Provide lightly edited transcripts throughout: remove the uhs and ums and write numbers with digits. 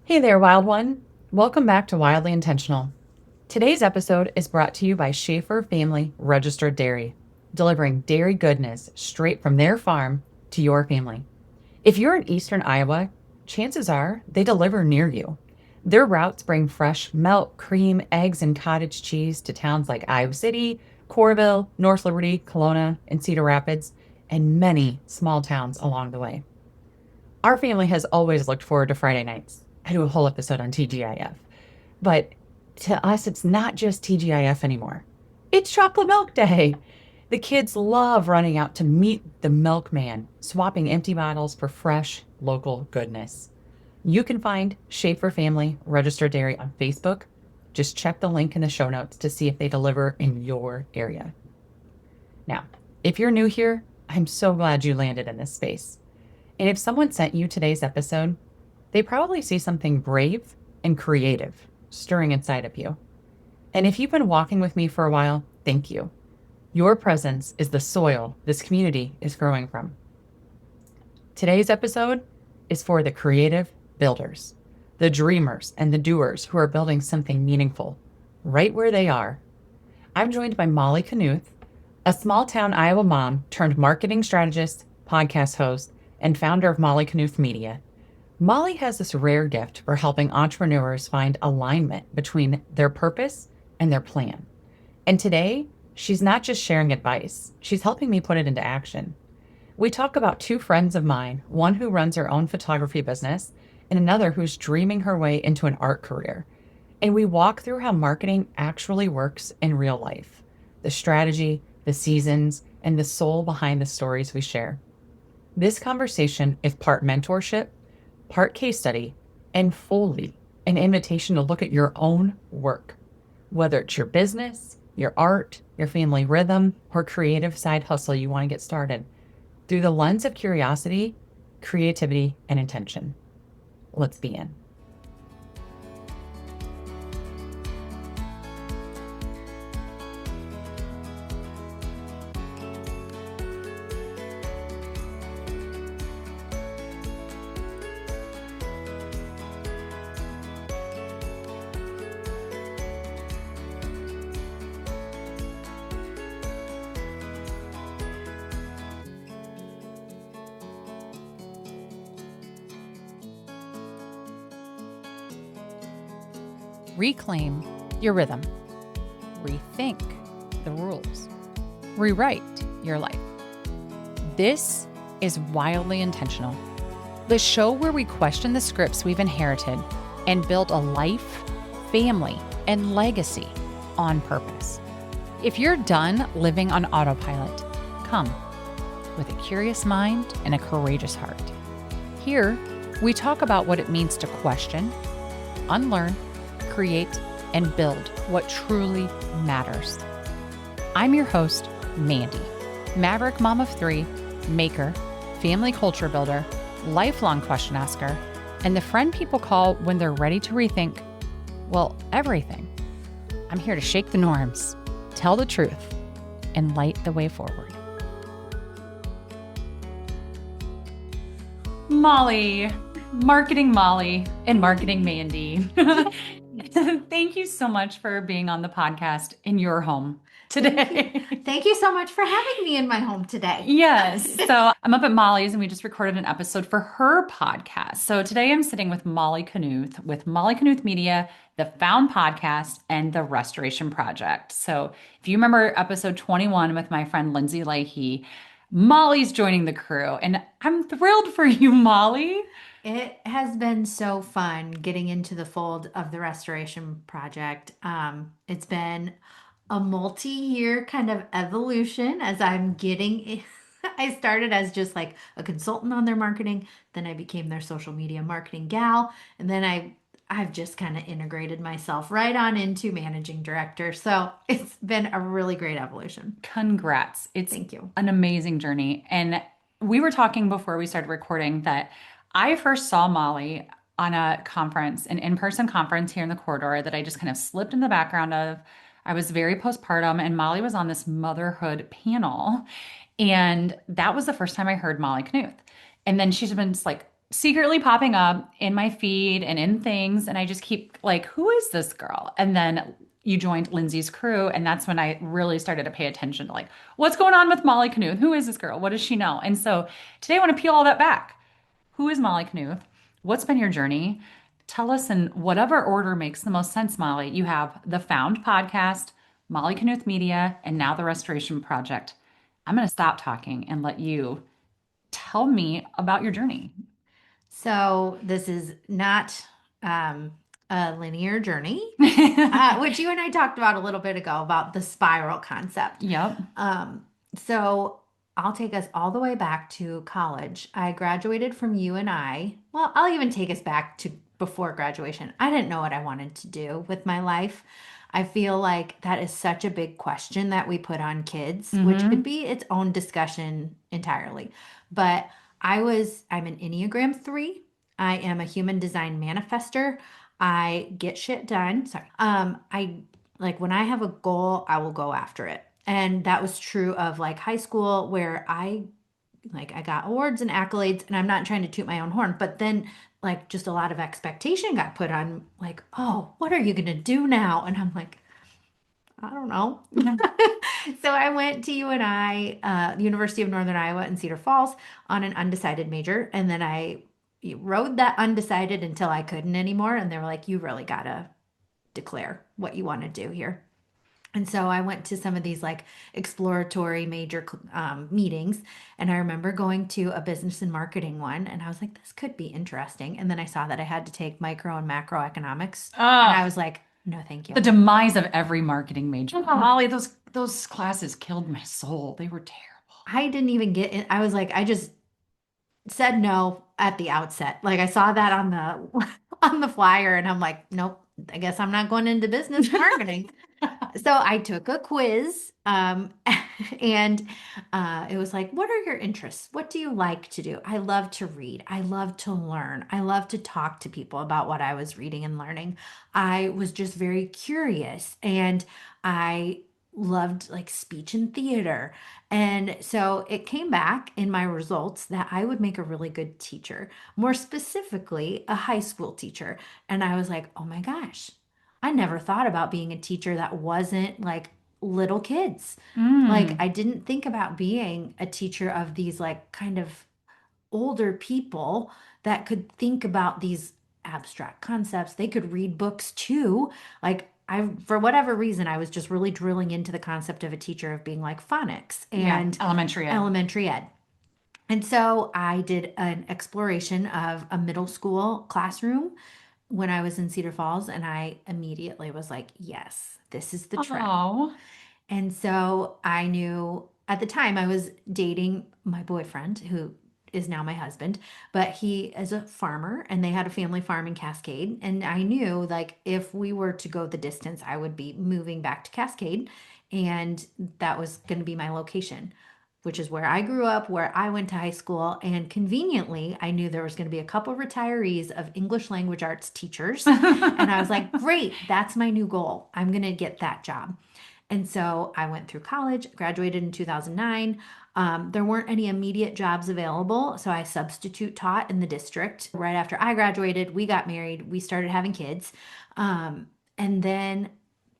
Hey there, Wild One. Welcome back to Wildly Intentional. Today's episode is brought to you by Schaefer Family Registered Dairy, delivering dairy goodness straight from their farm to your family. If you're in eastern Iowa, chances are they deliver near you. Their routes bring fresh milk, cream, eggs, and cottage cheese to towns like Iowa City, Coralville, North Liberty, Kelowna, and Cedar Rapids, and many small towns along the way. Our family has always looked forward to Friday nights. I do a whole episode on TGIF. But to us, it's not just TGIF anymore. It's Chocolate Milk Day. The kids love running out to meet the milkman, swapping empty bottles for fresh, local goodness. You can find Schaefer Family Registered Dairy on Facebook. Just check the link in the show notes to see if they deliver in your area. Now, if you're new here, I'm so glad you landed in this space. And if someone sent you today's episode, they probably see something brave and creative stirring inside of you. And if you've been walking with me for a while, thank you. Your presence is the soil this community is growing from. Today's episode is for the creative builders, the dreamers and the doers who are building something meaningful right where they are. I'm joined by Molly Knuth, a small town Iowa mom turned marketing strategist, podcast host, and founder of Molly Knuth Media. Molly has this rare gift for helping entrepreneurs find alignment between their purpose and their plan. And today, she's not just sharing advice, she's helping me put it into action. We talk about two friends of mine, one who runs her own photography business and another who's dreaming her way into an art career. And we walk through how marketing actually works in real life, the strategy, the seasons, and the soul behind the stories we share. This conversation is part mentorship, part case study, and fully an invitation to look at your own work, whether it's your business, your art, your family rhythm, or creative side hustle you want to get started, through the lens of curiosity, creativity, and intention. Let's begin. Reclaim your rhythm. Rethink the rules. Rewrite your life. This is Wildly Intentional, the show where we question the scripts we've inherited and build a life, family, and legacy on purpose. If you're done living on autopilot, come with a curious mind and a courageous heart. Here, we talk about what it means to question, unlearn, create, and build what truly matters. I'm your host, Mandy, maverick mom of three, maker, family culture builder, lifelong question asker, and the friend people call when they're ready to rethink, well, everything. I'm here to shake the norms, tell the truth, and light the way forward. Molly, marketing Molly, and marketing Mandy. Thank you so much for being on the podcast in your home today. Thank you so much for having me in my home today. Yes. So I'm up at Molly's and we just recorded an episode for her podcast. So today I'm sitting with Molly Knuth with Molly Knuth Media, the Found Podcast, and the Restoration Project. So if you remember episode 21 with my friend Lindsay Leahy, Molly's joining the crew and I'm thrilled for you, Molly. It has been so fun getting into the fold of the Restoration Project. It's been a multi-year kind of evolution as I'm getting. I started as just like a consultant on their marketing, then I became their social media marketing gal, and then I've just kind of integrated myself right on into managing director. So it's been a really great evolution. Congrats. It's Thank you. an amazing journey. And we were talking before we started recording that I first saw Molly on a conference, an in-person conference here in the corridor that I just kind of slipped in the background of. I was very postpartum, and Molly was on this motherhood panel. And that was the first time I heard Molly Knuth. And then she's been like secretly popping up in my feed and in things. And I just keep like, who is this girl? And then you joined Lindsay's crew. And that's when I really started to pay attention to like, what's going on with Molly Knuth? Who is this girl? What does she know? And so today I want to peel all that back. Who is Molly Knuth? What's been your journey? Tell us in whatever order makes the most sense, Molly. You have the Found podcast, Molly Knuth Media, and now the Restoration Project. I'm going to stop talking and let you tell me about your journey. So this is not um, a linear journey, which you and I talked about a little bit ago about the spiral concept. Yep. Um, so I'll take us all the way back to college. I graduated from UNI. Well, I'll even take us back to before graduation. I didn't know what I wanted to do with my life. I feel like that is such a big question that we put on kids, which could Mm-hmm. be its own discussion entirely. But I'm an Enneagram 3. I am a human design manifester. I get shit done. Sorry. I like when I have a goal, I will go after it. And that was true of like high school where I got awards and accolades and I'm not trying to toot my own horn, but then like just a lot of expectation got put on like, "Oh, what are you going to do now?" And I'm like, I don't know. So I went to UNI, University of Northern Iowa in Cedar Falls on an undecided major. And then I rode that undecided until I couldn't anymore. And they were like, you really got to declare what you want to do here. And so I went to some of these like exploratory major meetings. And I remember going to a business and marketing one. And I was like, this could be interesting. And then I saw that I had to take micro and macroeconomics. And I Oh, was like, no, thank the you. demise of every marketing major. Molly, those classes killed my soul. They were terrible. I didn't even get in. I was like, I just said no at the outset. Like I saw that on the on the flyer and I'm like, nope, I guess I'm not going into business marketing. So I took a quiz, and it was like, what are your interests? What do you like to do? I love to read. I love to learn. I love to talk to people about what I was reading and learning. I was just very curious and I loved like speech and theater. And so it came back in my results that I would make a really good teacher, more specifically, a high school teacher. And I was like, oh my gosh, I never thought about being a teacher that wasn't like little kids. Like, Mm, I didn't think about being a teacher of these, like, kind of older people that could think about these abstract concepts. They could read books too. Like, for whatever reason, I was just really drilling into the concept of a teacher of being like phonics yeah, and elementary ed. elementary ed. And so I did an exploration of a middle school classroom when I was in Cedar Falls, and I immediately was like, yes, this is the track. Oh, And so I knew at the time I was dating my boyfriend, who is now my husband, but he is a farmer and they had a family farm in Cascade. And I knew like if we were to go the distance, I would be moving back to Cascade and that was going to be my location, which is where I grew up, where I went to high school. And conveniently, I knew there was going to be a couple retirees of English language arts teachers. And I was like, great, that's my new goal. I'm going to get that job. And so I went through college, graduated in 2009. There weren't any immediate jobs available, so I substitute taught in the district. Right after I graduated, we got married, we started having kids. And then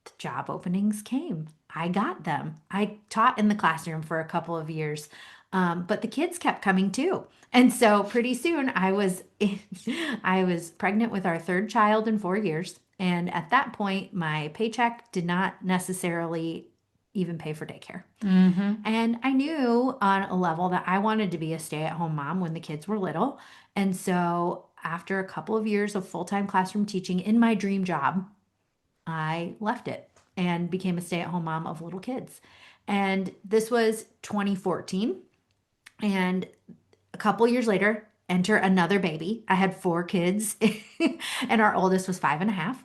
the job openings came. I got them. I taught in the classroom for a couple of years, but the kids kept coming too. And so pretty soon I was pregnant with our third child in 4 years. And at that point, my paycheck did not necessarily even pay for daycare. mm-hmm. And I knew on a level that I wanted to be a stay-at-home mom when the kids were little. And so after a couple of years of full-time classroom teaching in my dream job, I left it and became a stay-at-home mom of little kids. And this was 2014. And a couple years later, enter another baby. I had four kids, and our oldest was 5.5.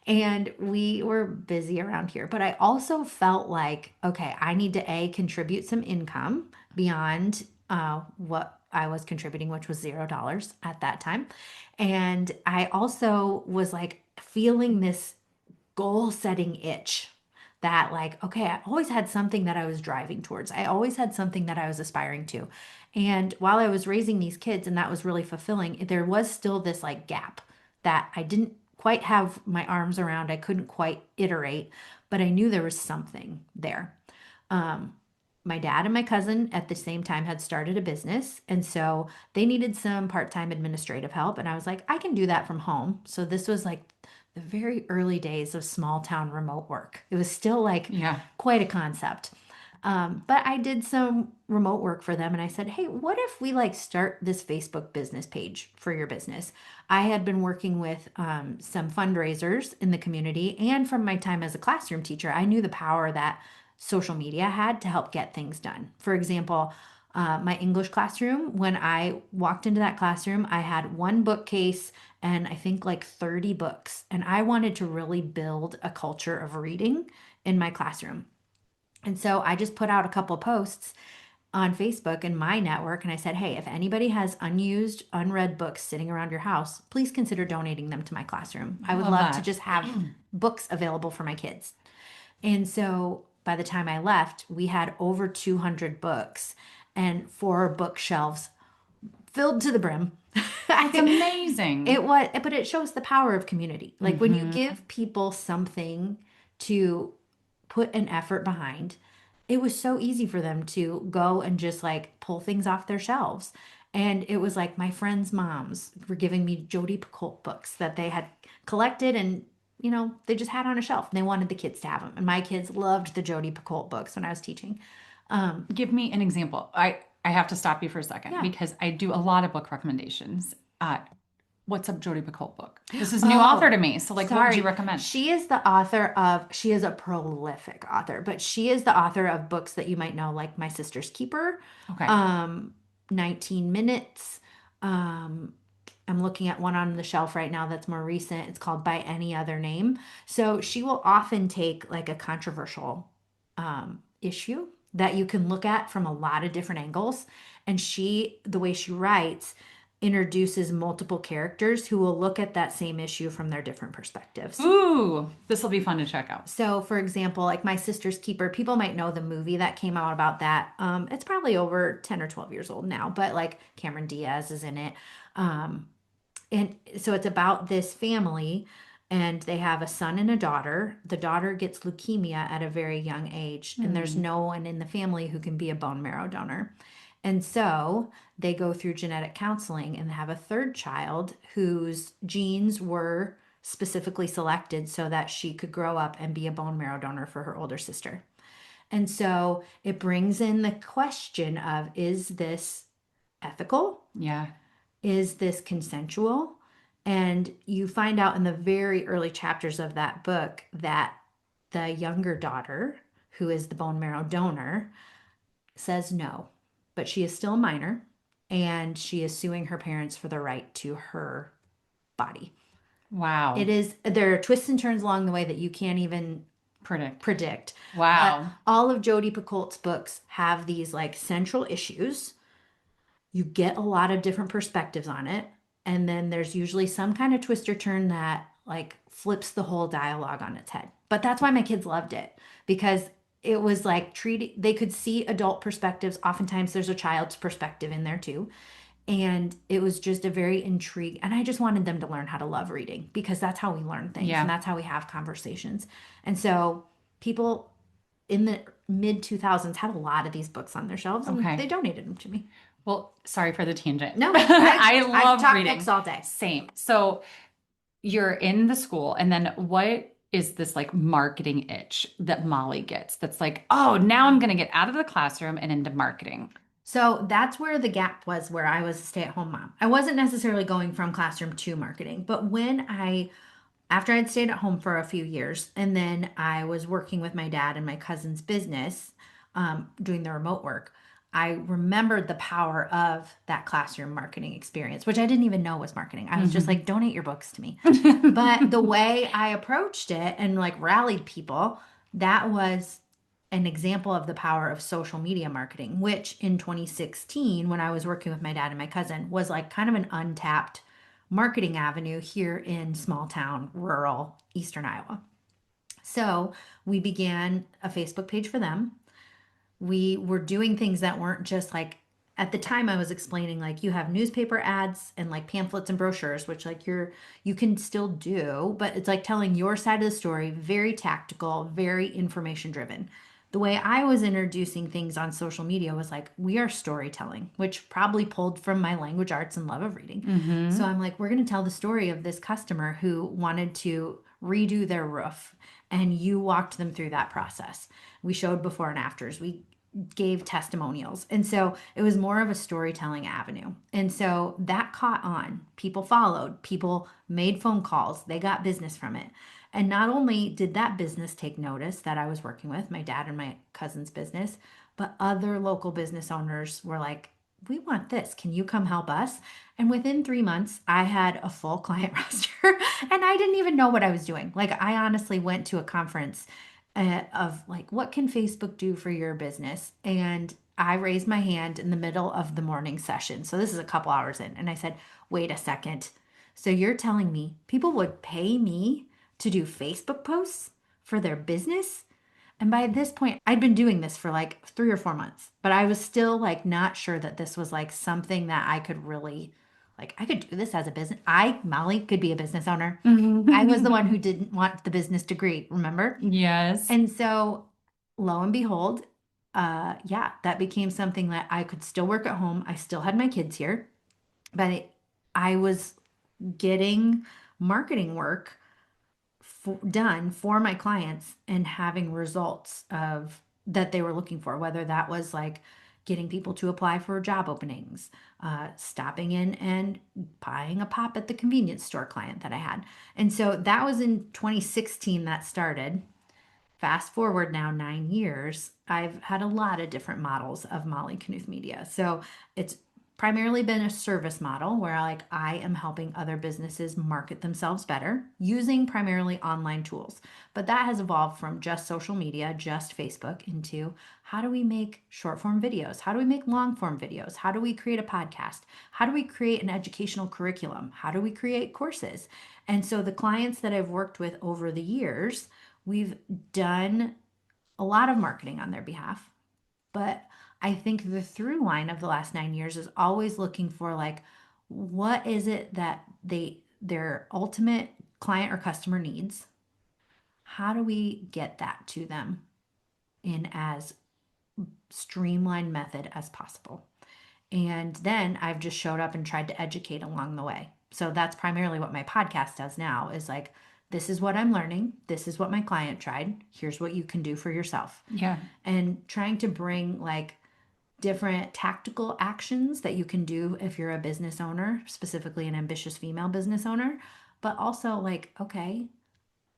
And we were busy around here. But I also felt like, okay, I need to contribute some income beyond what I was contributing, which was $0 at that time. And I also was like feeling this goal setting itch that, like, okay, I always had something that I was driving towards. I always had something that I was aspiring to. And while I was raising these kids, and that was really fulfilling, there was still this like gap that I didn't quite have my arms around. I couldn't quite iterate, but I knew there was something there. Um, my dad and my cousin at the same time had started a business, and so they needed some part-time administrative help, and I was like, I can do that from home. So this was like the very early days of small town remote work. It was still like Yeah. quite a concept. But I did some remote work for them, and I said, hey, what if we like start this Facebook business page for your business? I had been working with some fundraisers in the community, and from my time as a classroom teacher, I knew the power that social media had to help get things done. For example, my English classroom, when I walked into that classroom, I had one bookcase and I think like 30 books. And I wanted to really build a culture of reading in my classroom. And so I just put out a couple posts on Facebook and my network, and I said, hey, if anybody has unused, unread books sitting around your house, please consider donating them to my classroom. I I would love love to that. just have books available for my kids. And so by the time I left, we had over 200 books and 4 bookshelves filled to the brim. That's amazing. It was, but it shows the power of community. Like when you Hmm. give people something to put an effort behind, it was so easy for them to go and just like pull things off their shelves. And it was like my friends' moms were giving me Jodi Picoult books that they had collected and they just had on a shelf and they wanted the kids to have them. And my kids loved the Jodi Picoult books when I was teaching. Give me an example. I have to stop you for a second Yeah. because I do a lot of book recommendations. What's a Jodi Picoult book? This is a new author Oh, to me. So, like, what would you sorry. recommend? She is a prolific author, but she is the author of books that you might know, like My Sister's Keeper, Okay. um, 19 Minutes. Um, I'm looking at one on the shelf right now that's more recent. It's called By Any Other Name. So she will often take like a controversial issue that you can look at from a lot of different angles. And the way she writes, introduces multiple characters who will look at that same issue from their different perspectives. Ooh, this will be fun to check out. So, for example, like My Sister's Keeper, people might know the movie that came out about that. It's probably over 10 or 12 years old now, but like Cameron Diaz is in it. Um, and so it's about this family, and they have a son and a daughter. The daughter gets leukemia at a very young age, and there's Hmm. no one in the family who can be a bone marrow donor. And so they go through genetic counseling and have a third child whose genes were specifically selected so that she could grow up and be a bone marrow donor for her older sister. And so it brings in the question of, is this ethical? Yeah. Is this consensual? And you find out in the very early chapters of that book that the younger daughter, who is the bone marrow donor, says no, but she is still a minor and she is suing her parents for the right to her body. Wow. There are twists and turns along the way that you can't even Predict. predict. But Wow. all of Jodi Picoult's books have these like central issues. You get a lot of different perspectives on it. And then there's usually some kind of twist or turn that like flips the whole dialogue on its head. But that's why my kids loved it, because it was like they could see adult perspectives. Oftentimes there's a child's perspective in there too. And it was just a very intrigue. And I just wanted them to learn how to love reading, because that's how we learn things and Yeah. that's how we have conversations. And so people in the mid 2000s had a lot of these books on their shelves and Okay. they donated them to me. Well, sorry for the tangent. No, I I love talk books reading. all day. Same. So you're in the school, and then what is this like marketing itch that Molly gets that's like, oh, now I'm going to get out of the classroom and into marketing? So that's where the gap was, where I was a stay-at-home mom. I wasn't necessarily going from classroom to marketing, but after I'd stayed at home for a few years, and then I was working with my dad and my cousin's business, doing the remote work, I remembered the power of that classroom marketing experience, which I didn't even know was marketing. I was just Hmm. like, donate your books to me. But the way I approached it and like rallied people, that was an example of the power of social media marketing, which in 2016, when I was working with my dad and my cousin, was like kind of an untapped marketing avenue here in small town, rural Eastern Iowa. So we began a Facebook page for them. We were doing things that weren't just like, at the time I was explaining like you have newspaper ads and like pamphlets and brochures, which like you can still do, but it's like telling your side of the story, very tactical, very information driven. The way I was introducing things on social media was like, we are storytelling, which probably pulled from my language arts and love of reading. So Mm-hmm. I'm like, we're going to tell the story of this customer who wanted to redo their roof, and you walked them through that process. We showed before and afters. We gave testimonials. And so it was more of a storytelling avenue. And so that caught on. People followed, people made phone calls, they got business from it. And not only did that business take notice that I was working with, my dad and my cousin's business, but other local business owners were like, we want this. Can you come help us? And within 3 months, I had a full client roster and I didn't even know what I was doing. Like, I honestly went to a conference of like, what can Facebook do for your business? And I raised my hand in the middle of the morning session. So this is a couple hours in. And I said, wait a second. So you're telling me people would pay me to do Facebook posts for their business? And by this point, I'd been doing this for like 3 or 4 months, but I was still like not sure that this was like something that I could really, like, I could do this as a business. Molly, could be a business owner. I was the one who didn't want the business degree, remember? Yes. And so, lo and behold, yeah, that became something that I could still work at home. I still had my kids here, but I was getting marketing work done for my clients and having results of that they were looking for, whether that was like getting people to apply for job openings, stopping in and buying a pop at the convenience store client that I had. And so that was in 2016 that started. Fast forward now 9 years, I've had a lot of different models of Molly Knuth Media. So it's primarily been a service model where like I am helping other businesses market themselves better using primarily online tools. But that has evolved from just social media, just Facebook, into how do we make short form videos? How do we make long form videos? How do we create a podcast? How do we create an educational curriculum? How do we create courses? And so the clients that I've worked with over the years, we've done a lot of marketing on their behalf, but I think the through line of the last 9 years is always looking for like, what is it that their ultimate client or customer needs? How do we get that to them in as streamlined method as possible? And then I've just showed up and tried to educate along the way. So that's primarily what my podcast does now is like, this is what I'm learning. This is what my client tried. Here's what you can do for yourself. Yeah. And trying to bring like different tactical actions that you can do if you're a business owner, specifically an ambitious female business owner, but also like, okay,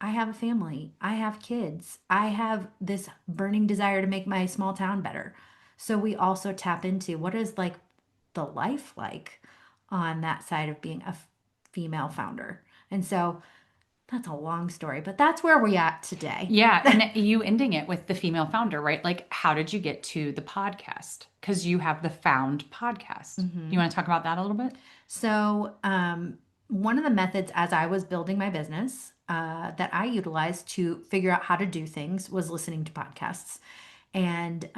I have a family, I have kids, I have this burning desire to make my small town better. So we also tap into what is like the life like on that side of being a female founder. And so that's a long story, but that's where we're at today. Yeah. And you ending it with the female founder, right? Like, how did you get to the podcast? Because you have the Found podcast. Do you Mhm. want to talk about that a little bit? So, one of the methods as I was building my business that I utilized to figure out how to do things was listening to podcasts. And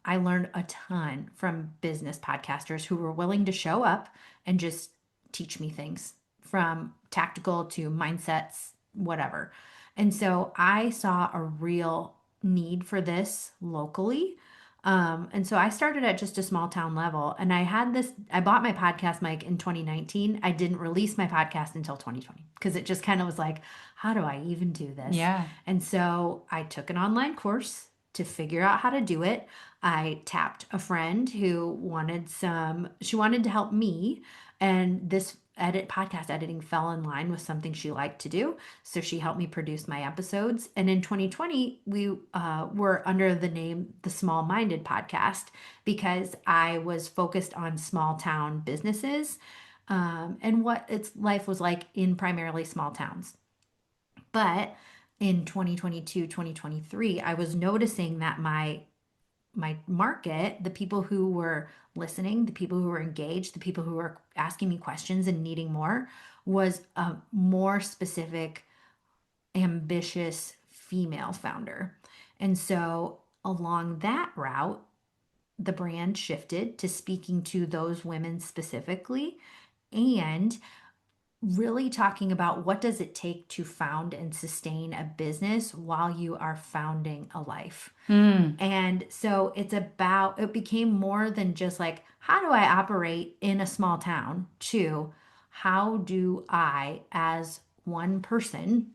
I learned a ton from business podcasters who were willing to show up and just teach me things from tactical to mindsets, whatever. And so I saw a real need for this locally. And so I started at just a small town level and I bought my podcast mic in 2019. I didn't release my podcast until 2020 because it just kind of was like, how do I even do this? Yeah. And so I took an online course to figure out how to do it. I tapped a friend who she wanted to help me. And this podcast editing fell in line with something she liked to do. So she helped me produce my episodes. And in 2020, we were under the name The Small Minded Podcast because I was focused on small town businesses and what its life was like in primarily small towns. But in 2022, 2023, I was noticing that my market, the people who were listening, the people who were engaged, the people who were asking me questions and needing more, was a more specific, ambitious female founder. And so along that route, the brand shifted to speaking to those women specifically and really talking about what does it take to found and sustain a business while you are founding a life. Mm. And so it became more than just like, how do I operate in a small town, to how do I, as one person,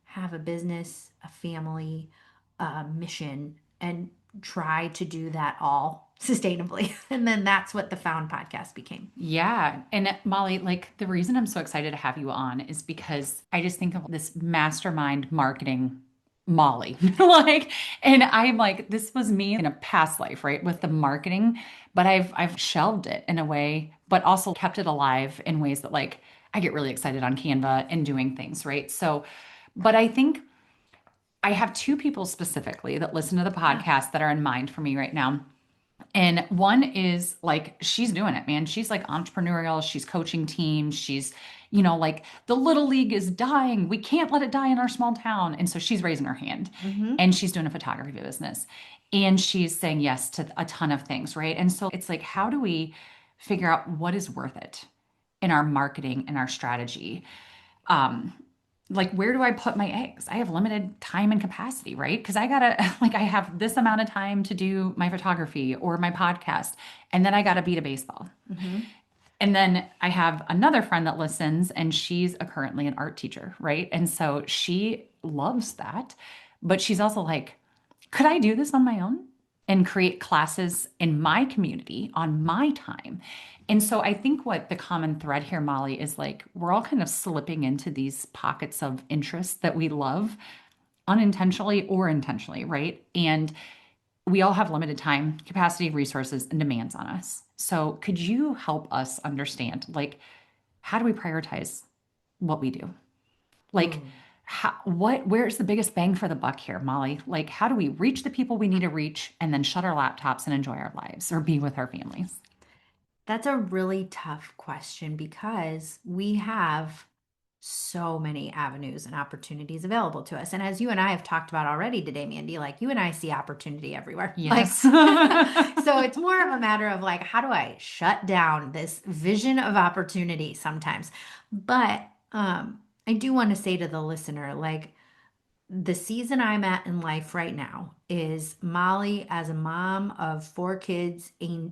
have a business, a family, a mission, and try to do that all sustainably. And then that's what the Found podcast became. Yeah. And Molly, like the reason I'm so excited to have you on is because I just think of this mastermind marketing Molly. Like, and I'm like, this was me in a past life, right? With the marketing, but I've shelved it in a way, but also kept it alive in ways that like I get really excited on Canva and doing things, right? So, but I think I have two people specifically that listen to the Yeah. podcast that are in mind for me right now. And one is like, she's doing it, man. She's like entrepreneurial. She's coaching teams. She's, like the little league is dying. We can't let it die in our small town. And so she's raising her hand Mm-hmm. and she's doing a photography business and she's saying yes to a ton of things, right? And so it's like, how do we figure out what is worth it in our marketing and our strategy? Um, like where do I put my eggs? I have limited time and capacity, right? Because I gotta like I have this amount of time to do my photography or my podcast, and then I gotta beat a baseball. Mm-hmm. And then I have another friend that listens, and she's currently an art teacher, right? And so she loves that, but she's also like, could I do this on my own and create classes in my community on my time? And so I think what the common thread here, Molly, is like we're all kind of slipping into these pockets of interest that we love unintentionally or intentionally, right? And we all have limited time, capacity, resources, and demands on us. So could you help us understand, like, how do we prioritize what we do? Like, Ooh. where's the biggest bang for the buck here, Molly? Like, how do we reach the people we need to reach and then shut our laptops and enjoy our lives or be with our families? That's a really tough question because we have so many avenues and opportunities available to us. And as you and I have talked about already today, Mandy, like you and I see opportunity everywhere. Like, Yes. so it's more of a matter of like, how do I shut down this vision of opportunity sometimes? But I do want to say to the listener, like, the season I'm at in life right now is Molly as a mom of four kids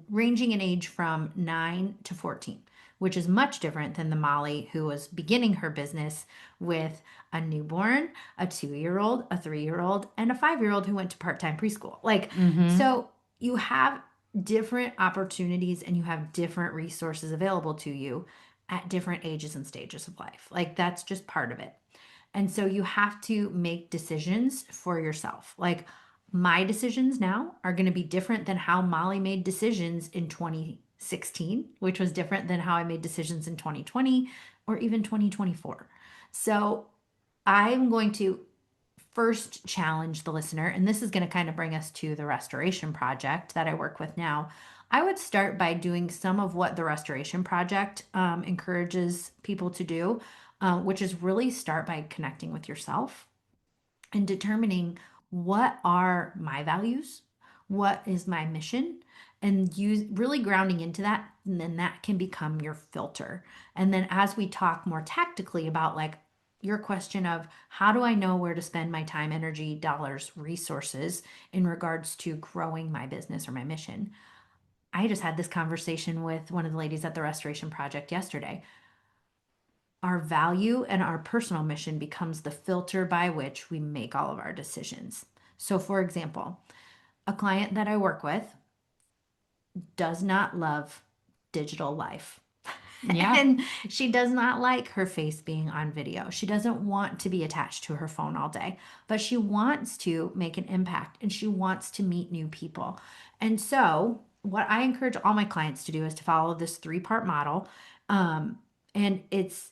ranging in age from 9 to 14, which is much different than the Molly who was beginning her business with a newborn, a 2-year old, a 3-year old, and a 5-year old who went to part time preschool. Like, Mm-hmm. so you have different opportunities and you have different resources available to you at different ages and stages of life. Like, that's just part of it. And so you have to make decisions for yourself. Like my decisions now are going to be different than how Molly made decisions in 2016, which was different than how I made decisions in 2020 or even 2024. So I'm going to first challenge the listener, and this is going to kind of bring us to the restoration project that I work with now. I would start by doing some of what the restoration project encourages people to do, which is really start by connecting with yourself and determining what are my values, what is my mission, and use really grounding into that. And then that can become your filter. And then as we talk more tactically about like your question of how do I know where to spend my time, energy, dollars, resources in regards to growing my business or my mission. I just had this conversation with one of the ladies at the Restoration Project yesterday. Our value and our personal mission becomes the filter by which we make all of our decisions. So, for example, a client that I work with does not love digital life. Yeah. And she does not like her face being on video. She doesn't want to be attached to her phone all day, but she wants to make an impact and she wants to meet new people. And so, what I encourage all my clients to do is to follow this 3-part model. Um, and it's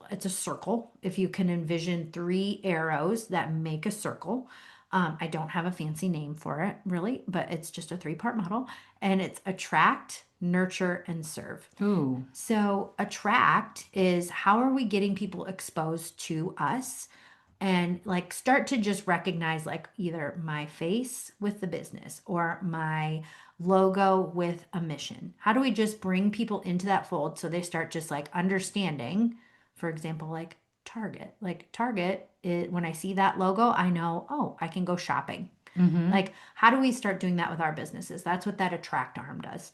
a circle. If you can envision 3 arrows that make a circle. I don't have a fancy name for it really, but it's just a 3-part model and it's attract, nurture, and serve. Ooh. So, attract is how are we getting people exposed to us? and like start to just recognize like either my face with the business or my logo with a mission. How do we just bring people into that fold so they start just like understanding, for example, like Target. Like Target, when I see that logo, I know, oh, I can go shopping. Mm-hmm. Like, how do we start doing that with our businesses? That's what that attract arm does.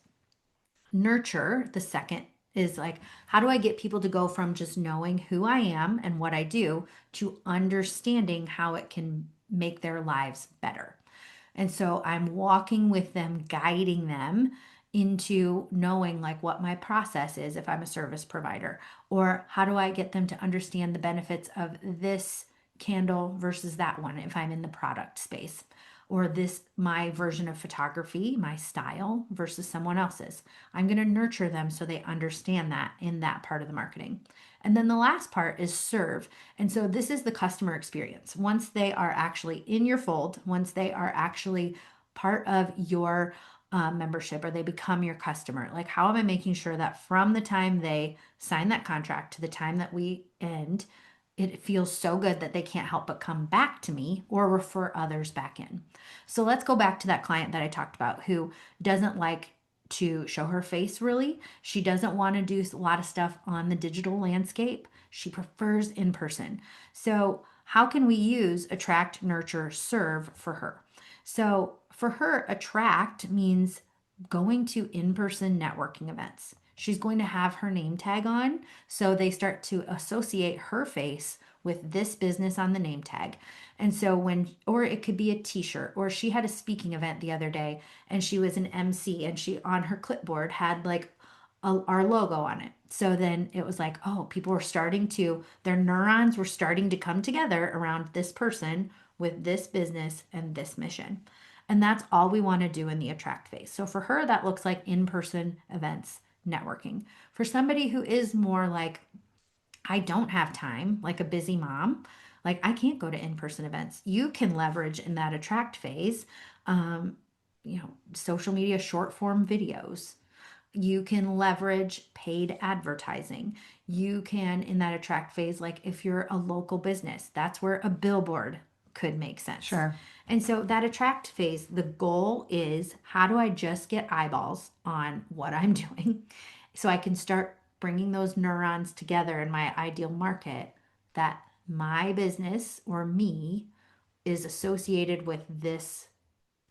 Nurture, the second, is like, how do I get people to go from just knowing who I am and what I do to understanding how it can make their lives better? And so I'm walking with them, guiding them into knowing like what my process is if I'm a service provider, or how do I get them to understand the benefits of this candle versus that one if I'm in the product space, or this my version of photography, my style versus someone else's. I'm going to nurture them so they understand that in that part of the marketing. And then the last part is serve. And so this is the customer experience. Once they are actually in your fold, once they are actually part of your membership or they become your customer, like how am I making sure that from the time they sign that contract to the time that we end, it feels so good that they can't help but come back to me or refer others back in. So let's go back to that client that I talked about who doesn't like to show her face really. She doesn't want to do a lot of stuff on the digital landscape. She prefers in person. So, how can we use attract, nurture, serve for her? So, for her, attract means going to in person networking events. She's going to have her name tag on. So they start to associate her face with this business on the name tag. And so or it could be a t shirt, or she had a speaking event the other day and she was an MC and she on her clipboard had like our logo on it. So then it was like, oh, people were starting to, their neurons were starting to come together around this person with this business and this mission. And that's all we want to do in the attract phase. So for her, that looks like in person events, networking. For somebody who is more like, I don't have time, like a busy mom, like I can't go to in person events, you can leverage in that attract phase, um, social media short form videos. You can leverage paid advertising. You can, in that attract phase, like if you're a local business, that's where a billboard could make sense. Sure. And so that attract phase, the goal is how do I just get eyeballs on what I'm doing so I can start bringing those neurons together in my ideal market that my business or me is associated with this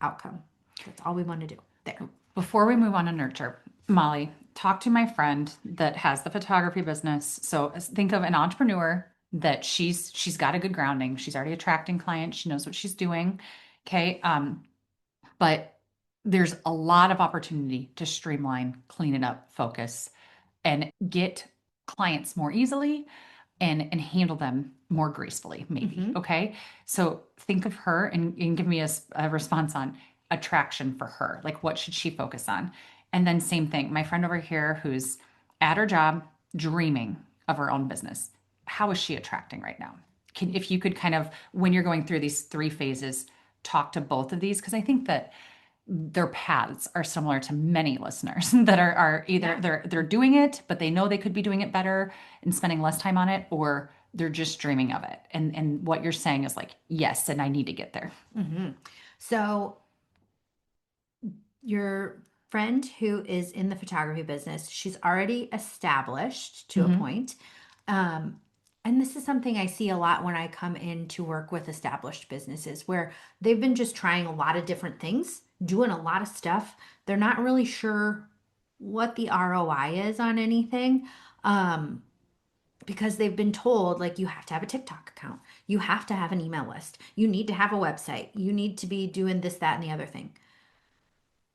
outcome. That's all we want to do there. Before we move on to nurture, Molly, talk to my friend that has the photography business. So think of an entrepreneur that she's got a good grounding. She's already attracting clients. She knows what she's doing. Okay. But there's a lot of opportunity to streamline, clean it up, focus, and get clients more easily and handle them more gracefully, maybe. Mm-hmm. Okay. So think of her and give me a response on attraction for her. Like, what should she focus on? And then, same thing, my friend over here who's at her job, dreaming of her own business. How is she attracting right now? If you could kind of, when you're going through these three phases, talk to both of these, because I think that their paths are similar to many listeners that are either Yeah. they're doing it, but they know they could be doing it better and spending less time on it, or they're just dreaming of it. And what you're saying is like, yes, and I need to get there. Mm-hmm. So your friend who is in the photography business, she's already established to a Mm-hmm. point. Um, and this is something I see a lot when I come in to work with established businesses where they've been just trying a lot of different things, doing a lot of stuff. They're not really sure what the ROI is on anything. Um, because they've been told like you have to have a TikTok account, you have to have an email list, you need to have a website, you need to be doing this, that, and the other thing.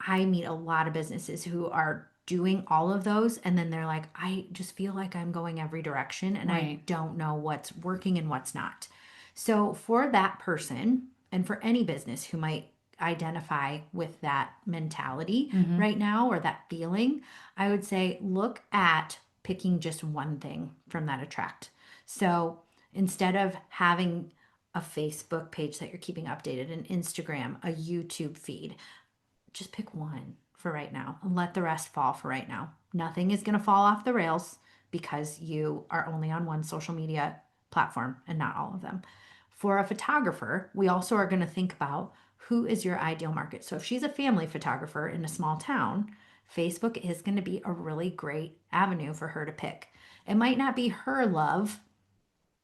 I meet a lot of businesses who are doing all of those and then they're like, I just feel like I'm going every direction and I Right. don't know what's working and what's not. So, for that person and for any business who might identify with that mentality Mm-hmm. right now or that feeling, I would say look at picking just one thing from that attract. So, instead of having a Facebook page that you're keeping updated, an Instagram, a YouTube feed, just pick one for right now and let the rest fall for right now. Nothing is going to fall off the rails because you are only on one social media platform and not all of them. For a photographer, we also are going to think about who is your ideal market. So if she's a family photographer in a small town, Facebook is going to be a really great avenue for her to pick. It might not be her love.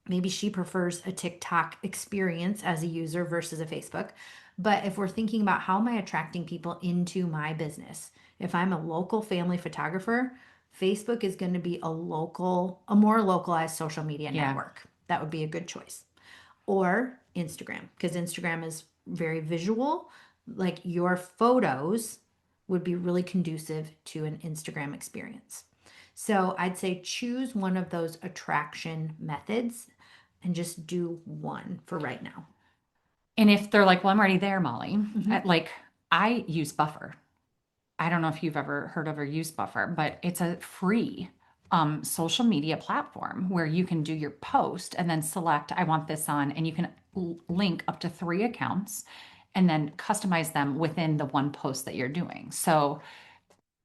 Maybe she prefers a TikTok experience as a user versus a Facebook. But if we're thinking about how am I attracting people into my business, if I'm a local family photographer, Facebook is going to be a more localized social media Yeah. network. That would be a good choice. Or Instagram, because Instagram is very visual. Like your photos would be really conducive to an Instagram experience. So I'd say choose one of those attraction methods and just do one for right now. And if they're like, well, I'm already there, Molly, Mm-hmm. like I use Buffer. I don't know if you've ever heard of or used Buffer, but it's a free social media platform where you can do your post and then select, I want this on, and you can link up to 3 accounts and then customize them within the one post that you're doing. So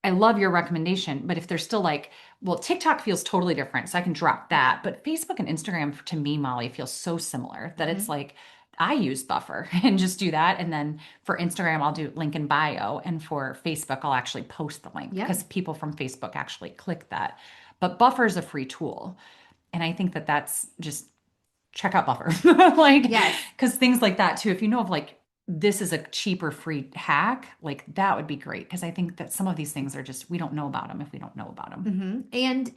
I love your recommendation, but if they're still like, well, TikTok feels totally different, so I can drop that. But Facebook and Instagram, to me, Molly, feels so similar that it's Mm-hmm. like I use Buffer and just do that. And then for Instagram, I'll do link in bio. And for Facebook, I'll actually post the link Yep. because people from Facebook actually click that. But Buffer is a free tool. And I think that that's just check out Buffer. Like, Yes. because things like that too, if you know of like, this is a cheaper free hack, like that would be great. Because I think that some of these things are just, we don't know about them if we don't know about them. Mm-hmm. And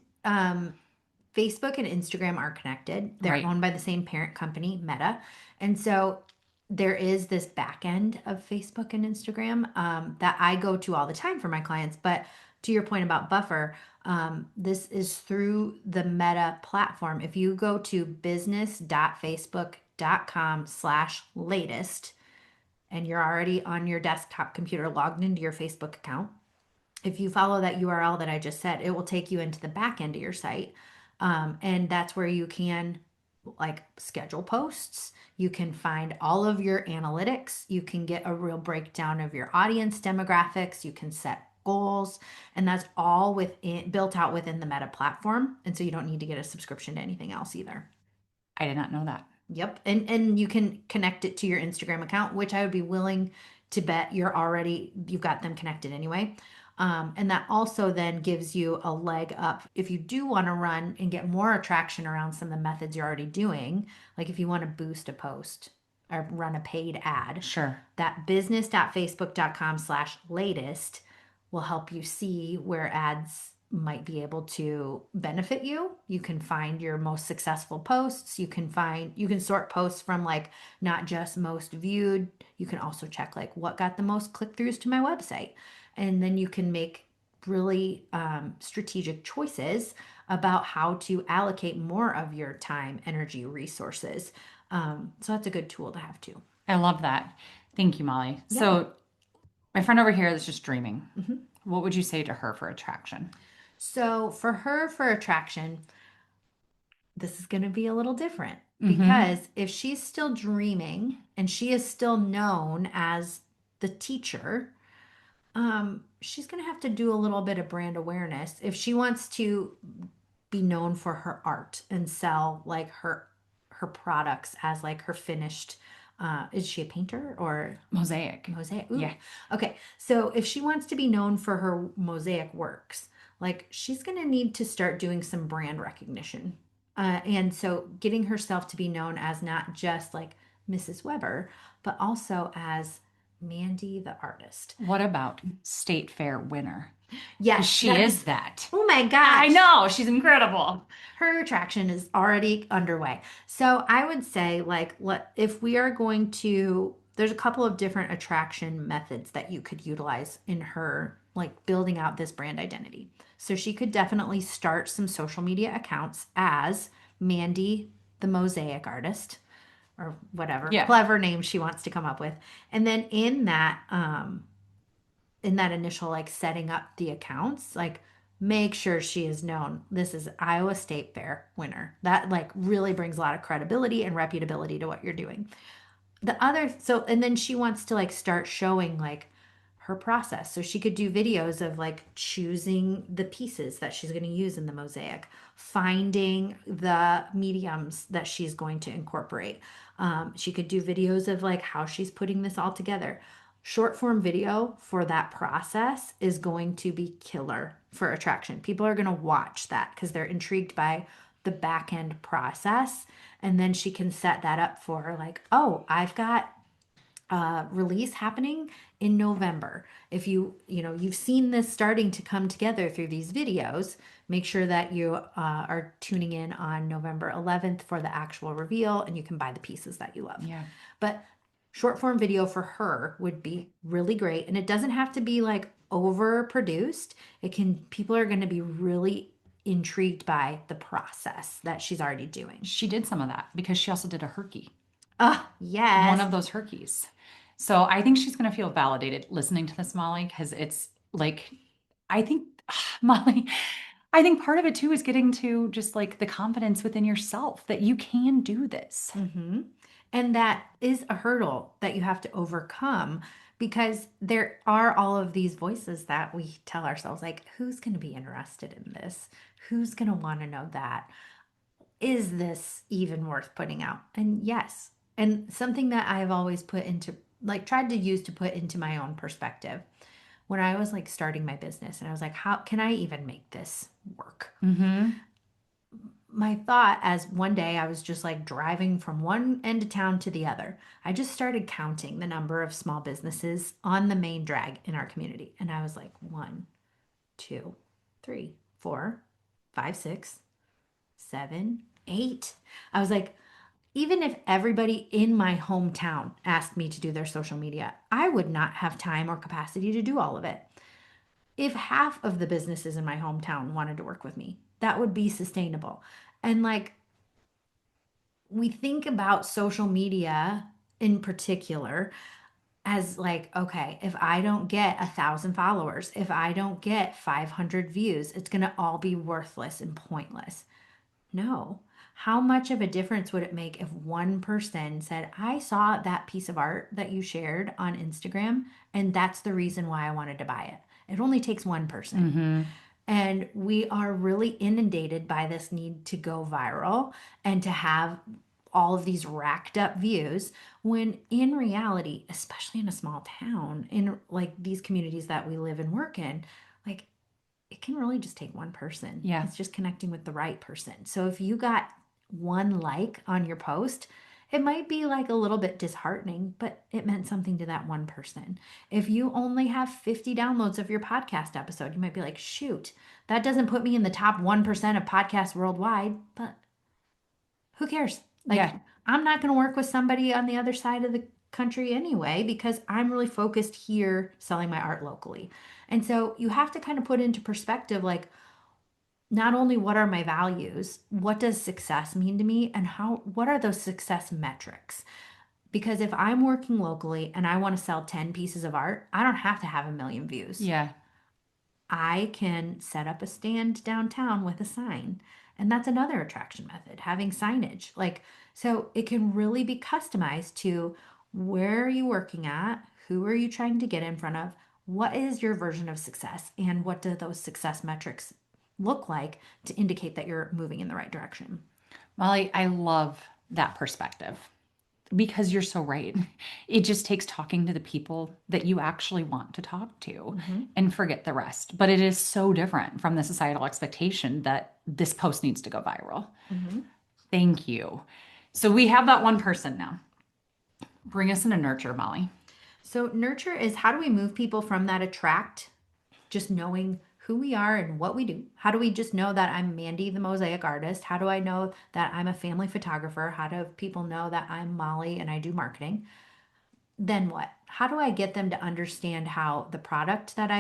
Facebook and Instagram are connected. They're Right. owned by the same parent company, Meta. And so there is this back end of Facebook and Instagram that I go to all the time for my clients. But to your point about Buffer, this is through the Meta platform. If you go to business.facebook.com/latest and you're already on your desktop computer logged into your Facebook account, if you follow that URL that I just said, it will take you into the back end of your site. And that's where you can like schedule posts. You can find all of your analytics. You can get a real breakdown of your audience demographics. You can set goals, and that's all within built out within the Meta platform. And so you don't need to get a subscription to anything else either. I did not know that. Yep. And you can connect it to your Instagram account, which I would be willing to bet you've got them connected anyway. And that also then gives you a leg up if you do want to run and get more attraction around some of the methods you're already doing. Like if you want to boost a post or run a paid ad, Sure. that business.facebook.com/latest will help you see where ads might be able to benefit you. You can find your most successful posts. You can sort posts from like not just most viewed. You can also check like what got the most click throughs to my website. And then you can make really strategic choices about how to allocate more of your time, energy, resources. So that's a good tool to have too. I love that. Thank you, Molly. Yeah. So, my friend over here is just dreaming. Mhm. What would you say to her for attraction? So for her, for attraction, this is going to be a little different Mm-hmm. because if she's still dreaming and she is still known as the teacher, she's going to have to do a little bit of brand awareness if she wants to be known for her art and sell like her products as like her finished. Is she a painter or Mosaic. mosaic? Yeah. Ooh, okay. So if she wants to be known for her mosaic works, like she's going to need to start doing some brand recognition. And so getting herself to be known as not just like Mrs. Weber, but also as Mandy the artist. What about State Fair winner? Because Yes, she that. is that. Oh my I gosh. know. She's incredible. Her attraction is already underway. So I would say, like, if we are going to, there's a couple of different attraction methods that you could utilize in her, like, building out this brand identity. So she could definitely start some social media accounts as Mandy, the mosaic artist, or whatever Yeah. clever name she wants to come up with. And then in that initial like setting up the accounts, like make sure she is known. This is Iowa State Fair winner. That like really brings a lot of credibility and reputability to what you're doing. The other, so, and then she wants to like start showing like her process. So she could do videos of like choosing the pieces that she's going to use in the mosaic, finding the mediums that she's going to incorporate. She could do videos of like how she's putting this all together. Short form video for that process is going to be killer for attraction. People are going to watch that because they're intrigued by the back end process. And then she can set that up for like, oh, I've got release happening in November. If you've seen this starting to come together through these videos, make sure that you are tuning in on November 11th for the actual reveal, and you can buy the pieces that you love. Yeah. But short form video for her would be really great, and it doesn't have to be like overproduced. People are going to be really intrigued by the process that she's already doing. She did some of that because she also did a herky, Ah, one yes. of those herkies. So I think she's going to feel validated listening to this, Molly, because it's like, I think, Molly, I think part of it too is getting to just like the confidence within yourself that you can do this. Mm-hmm. And that is a hurdle that you have to overcome because there are all of these voices that we tell ourselves, like, who's going to be interested in this? Who's going to want to know that? Is this even worth putting out? And yes. And something that I've always put into, like, tried to use to put into my own perspective when I was like starting my business and I was like, how can I even make this work? Mm-hmm. My thought as one day I was just like driving from one end of town to the other, I just started counting the number of small businesses on the main drag in our community. And I was like, one, two, three, four, five, six, seven, eight. I was like, even if everybody in my hometown asked me to do their social media, I would not have time or capacity to do all of it. If half of the businesses in my hometown wanted to work with me, that would be sustainable. And like, we think about social media in particular as like, okay, if I don't get 1,000 followers, if I don't get 500 views, it's going to all be worthless and pointless. No. How much of a difference would it make if one person said, I saw that piece of art that you shared on Instagram, and that's the reason why I wanted to buy it? It only takes one person. Mm-hmm. And we are really inundated by this need to go viral and to have all of these racked up views when in reality, especially in a small town, in like these communities that we live and work in, like it can really just take one person. Yeah. It's just connecting with the right person. So if you got one like on your post, it might be like a little bit disheartening, but it meant something to that one person. If you only have 50 downloads of your podcast episode, you might be like, shoot, that doesn't put me in the top 1% of podcasts worldwide, but who cares? Like, Yeah. I'm not going to work with somebody on the other side of the country anyway because I'm really focused here selling my art locally. And so you have to kind of put into perspective like, not only what are my values, what does success mean to me, and what are those success metrics? Because if I'm working locally and I want to sell 10 pieces of art, I don't have to have a million views. Yeah. I can set up a stand downtown with a sign. And that's another attraction method, having signage. Like, so it can really be customized to where are you working at? Who are you trying to get in front of? What is your version of success? And what do those success metrics look like to indicate that you're moving in the right direction? Molly, I love that perspective because you're so right. It just takes talking to the people that you actually want to talk to Mm-hmm. and forget the rest. But it is so different from the societal expectation that this post needs to go viral. Mm-hmm. Thank you. So we have that one person now. Bring us into nurture, Molly. So, nurture is how do we move people from that attract, just knowing who we are and what we do? How do we just know that I'm Mandy, the mosaic artist? How do I know that I'm a family photographer? How do people know that I'm Molly and I do marketing? Then what? How do I get them to understand how the product that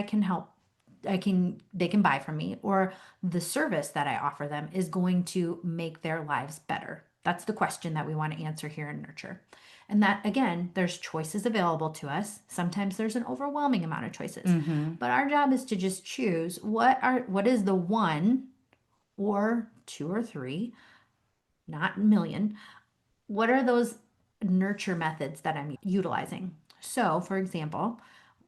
they can buy from me or the service that I offer them is going to make their lives better? That's the question that we want to answer here in Nurture. And that again, there's choices available to us. Sometimes there's an overwhelming amount of choices. Mm-hmm. But our job is to just choose what is the one or two or three, not a million. What are those nurture methods that I'm utilizing? So, for example,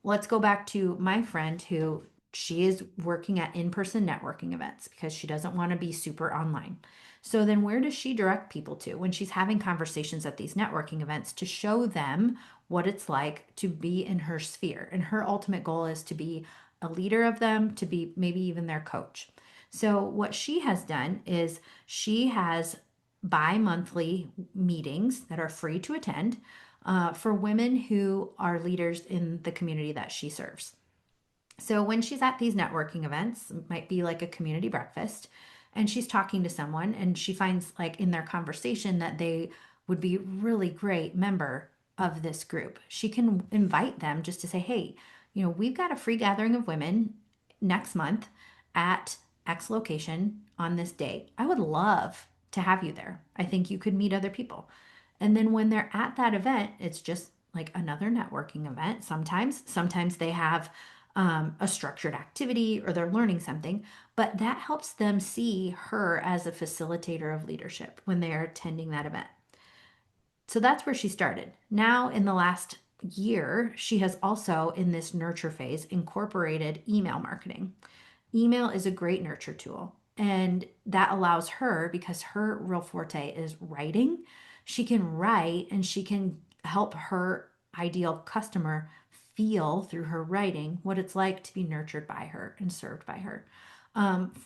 let's go back to my friend who she is working at in-person networking events because she doesn't want to be super online. So then where does she direct people to when she's having conversations at these networking events to show them what it's like to be in her sphere? And her ultimate goal is to be a leader of them, to be maybe even their coach. So what she has done is she has bi-monthly meetings that are free to attend for women who are leaders in the community that she serves. So when she's at these networking events, it might be like a community breakfast, and she's talking to someone and she finds like in their conversation that they would be really great member of this group. She can invite them just to say, "Hey, we've got a free gathering of women next month at X location on this day. I would love to have you there. I think you could meet other people." And then when they're at that event, it's just like another networking event. Sometimes they have a structured activity or they're learning something, but that helps them see her as a facilitator of leadership when they are attending that event. So that's where she started. Now, in the last year, she has also, in this nurture phase, incorporated email marketing. Email is a great nurture tool. And that allows her, because her real forte is writing, she can write and she can help her ideal customer feel through her writing what it's like to be nurtured by her and served by her.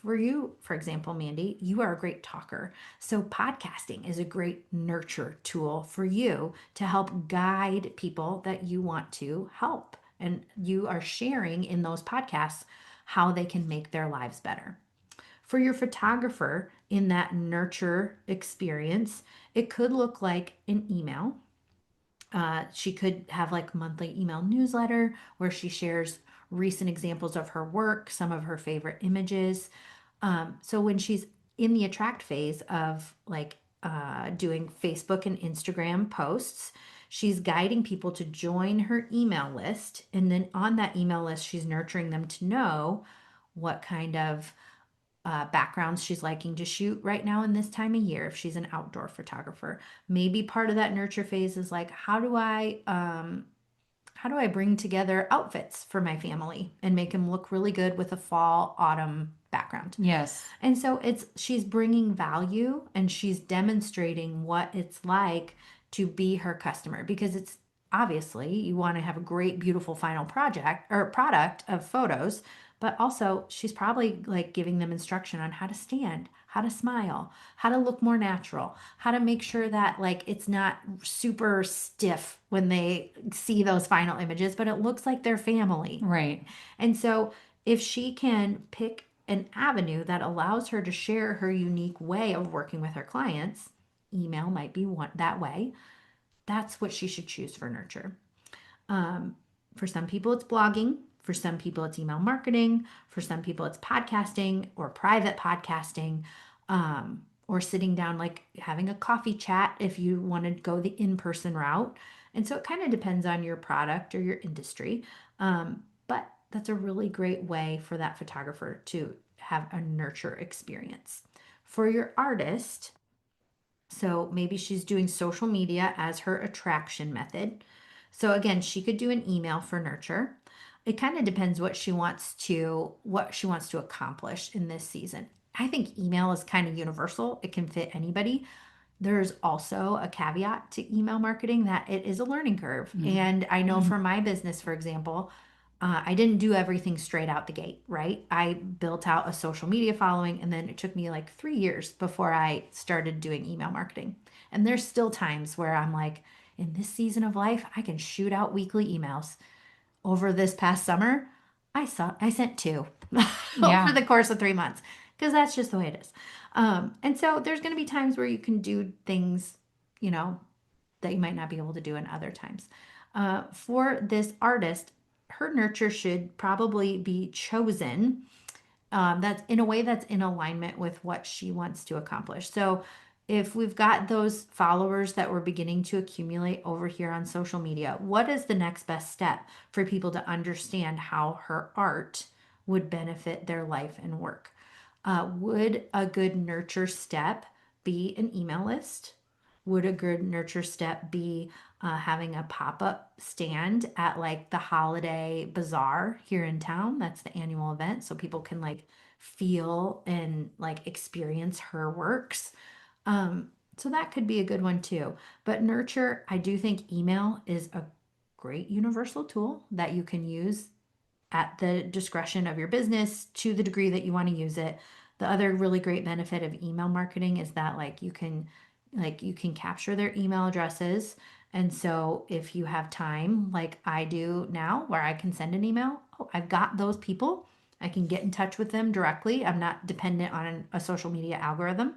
For you, for example, Mandy, you are a great talker. So, podcasting is a great nurture tool for you to help guide people that you want to help. And you are sharing in those podcasts how they can make their lives better. For your photographer in that nurture experience, it could look like an email. She could have like monthly email newsletter where she shares recent examples of her work, some of her favorite images. So when she's in the attract phase of like doing Facebook and Instagram posts, she's guiding people to join her email list. And then on that email list, she's nurturing them to know what kind of backgrounds she's liking to shoot right now in this time of year if she's an outdoor photographer. Maybe part of that nurture phase is like, how do I bring together outfits for my family and make them look really good with a fall autumn background? Yes. And so she's bringing value and she's demonstrating what it's like to be her customer, because it's obviously you want to have a great beautiful final project or product of photos, but also she's probably like giving them instruction on how to stand, how to smile, how to look more natural, how to make sure that like it's not super stiff when they see those final images, but it looks like their family. Right. And so if she can pick an avenue that allows her to share her unique way of working with her clients, email might be one that way. That's what she should choose for nurture. Um, for some people, it's blogging. For some people, it's email marketing. For some people, it's podcasting or private podcasting, or sitting down, like having a coffee chat if you want to go the in person route. And so it kind of depends on your product or your industry. But that's a really great way for that photographer to have a nurture experience. For your artist, so maybe she's doing social media as her attraction method. So again, she could do an email for nurture. It kind of depends what she wants to accomplish in this season. I think email is kind of universal. It can fit anybody. There's also a caveat to email marketing that it is a learning curve. And I know for my business, for example, I didn't do everything straight out the gate, right? I built out a social media following, and then it took me like 3 years before I started doing email marketing. And there's still times where I'm like, in this season of life, I can shoot out weekly emails. Over this past summer, I sent two over Yeah. the course of 3 months because that's just the way it is. And so there's going to be times where you can do things, you know, that you might not be able to do in other times. For this artist, her nurture should probably be chosen that's in a way that's in alignment with what she wants to accomplish. So if we've got those followers that we're beginning to accumulate over here on social media, what is the next best step for people to understand how her art would benefit their life and work? Would a good nurture step be an email list? would a good nurture step be having a pop-up stand at like the holiday bazaar here in town? That's the annual event, so people can like feel and like experience her works. Um, so that could be a good one too. But nurture, I do think email is a great universal tool that you can use at the discretion of your business to the degree that you want to use it. The other really great benefit of email marketing is that you can capture their email addresses. And so if you have time like I do now where I can send an email, oh, I've got those people. I can get in touch with them directly. I'm not dependent on a social media algorithm.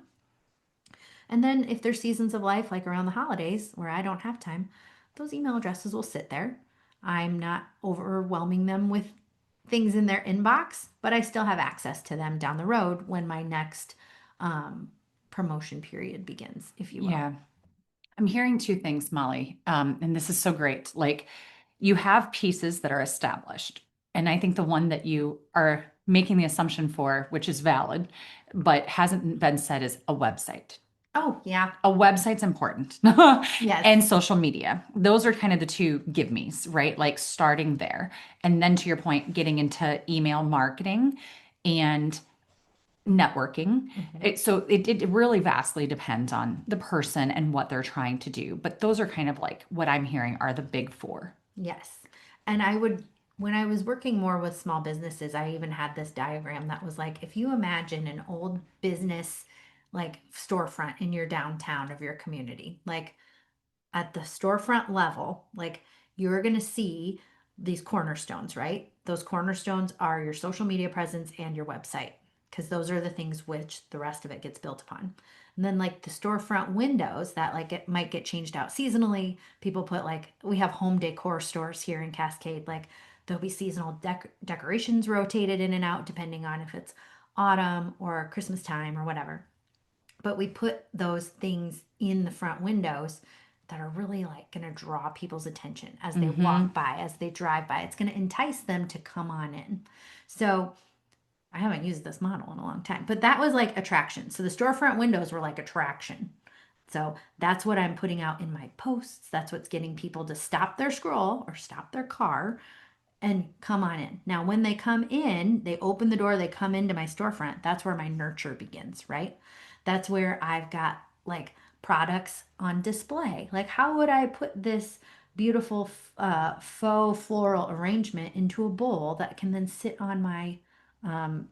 And then if there's seasons of life like around the holidays where I don't have time, those email addresses will sit there. I'm not overwhelming them with things in their inbox, but I still have access to them down the road when my next um, promotion period begins, if you will. Yeah. I'm hearing two things, Molly, and this is so great. Like you have pieces that are established. And I think the one that you are making the assumption for, which is valid, but hasn't been said, is a website. Oh, yeah. A website's important. Yes. And social media. Those are kind of the two give me's, right? Like starting there. And then to your point, getting into email marketing and networking. Mhm. It really vastly depends on the person and what they're trying to do. But those are kind of like what I'm hearing are the big four. Yes. And I would, when I was working more with small businesses, I even had this diagram that was like, if you imagine an old business like storefront in your downtown of your community, like at the storefront level, like you're going to see these cornerstones, right? Those cornerstones are your social media presence and your website, because those are the things which the rest of it gets built upon. And then like the storefront windows that like it might get changed out seasonally. People put like we have home decor stores here in Cascade, like there'll be seasonal decorations rotated in and out depending on if it's autumn or Christmas time or whatever, but we put those things in the front windows that are really like going to draw people's attention as they walk Hmm. by, as they drive by. It's going to entice them to come on in. So I haven't used this model in a long time, but that was like attraction. So the storefront windows were like attraction. So that's what I'm putting out in my posts. That's what's getting people to stop their scroll or stop their car and come on in. Now, when they come in, they open the door, they come into my storefront. That's where my nurture begins, right? That's where I've got like products on display. Like, how would I put this beautiful faux floral arrangement into a bowl that can then sit on my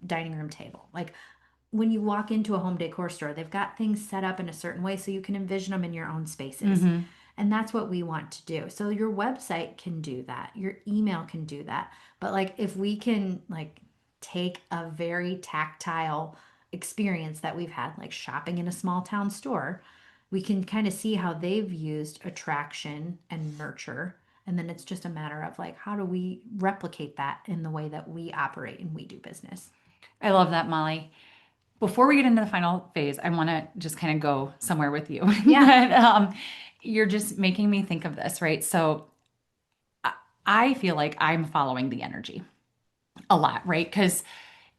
dining room table? Like, when you walk into a home decor store, they've got things set up in a certain way so you can envision them in your own spaces. Hmm. And that's what we want to do. So your website can do that. Your email can do that. But like if we can like take a very tactile experience that we've had like shopping in a small town store, we can kind of see how they've used attraction and nurture. And then it's just a matter of like how do we replicate that in the way that we operate and we do business. I love that, Molly. Before we get into the final phase, I want to just kind of go somewhere with you. Yeah. That you're just making me think of this, right? So I I feel like I'm following the energy a lot, right? Because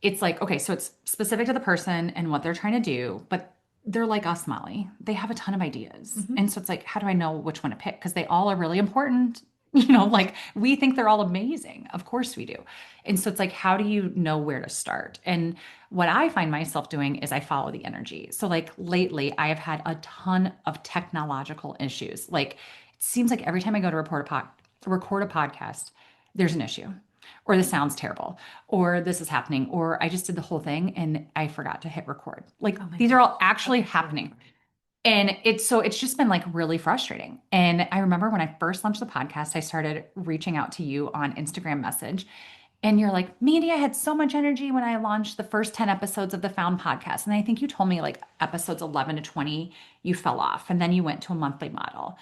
it's like, okay, so it's specific to the person and what they're trying to do, but they're like us, Molly. They have a ton of ideas. Hmm. And so it's like, how do I know which one to pick? Because they all are really important. Like we think they're all amazing. Of course we do. And so it's like, how do you know where to start? And what I find myself doing is I follow the energy. So, like lately, I have had a ton of technological issues. Like, it seems like every time I go to record a podcast, there's an issue or the sound's terrible, or this is happening, or I just did the whole thing and I forgot to hit record. Like Oh my these are gosh. all actually Okay, totally happening. different. And it's just been like really frustrating. And I remember when I first launched the podcast, I started reaching out to you on Instagram message. And you're like, Mandy, I had so much energy when I launched the first 10 episodes of the Found podcast. And I think you told me like episodes 11 to 20, you fell off. And then you went to a monthly model.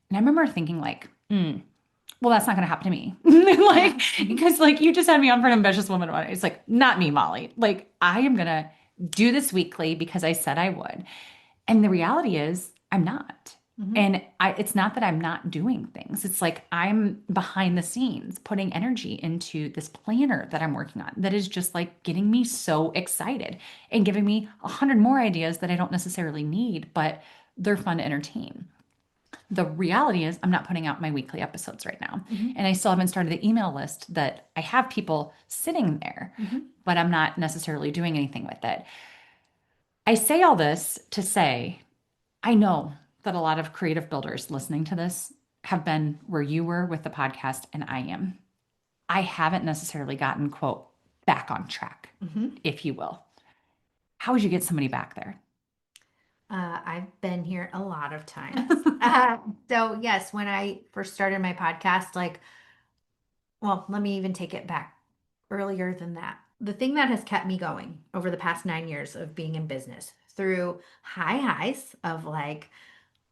And I remember thinking, like, well, that's not going to happen to me. Yeah. Like, Hmm. because like you just had me on for an ambitious woman one. It's like, not me, Molly. Like, I am going to do this weekly because I said I would. And the reality is, I'm not. Hmm. And it's not that I'm not doing things. It's like I'm behind the scenes putting energy into this planner that I'm working on that is just like getting me so excited and giving me 100 more ideas that I don't necessarily need, but they're fun to entertain. The reality is, I'm not putting out my weekly episodes right now. Mm-hmm. And I still haven't started the email list that I have people sitting there, Mm-hmm. but I'm not necessarily doing anything with it. I say all this to say, I know that a lot of creative builders listening to this have been where you were with the podcast, and I am. I haven't necessarily gotten, quote, back on track, Mm-hmm. if you will. How would you get somebody back there? I've been here a lot of times. So yes, when I first started my podcast, like, well, let me even take it back earlier than that. The thing that has kept me going over the past 9 years of being in business through high highs of like,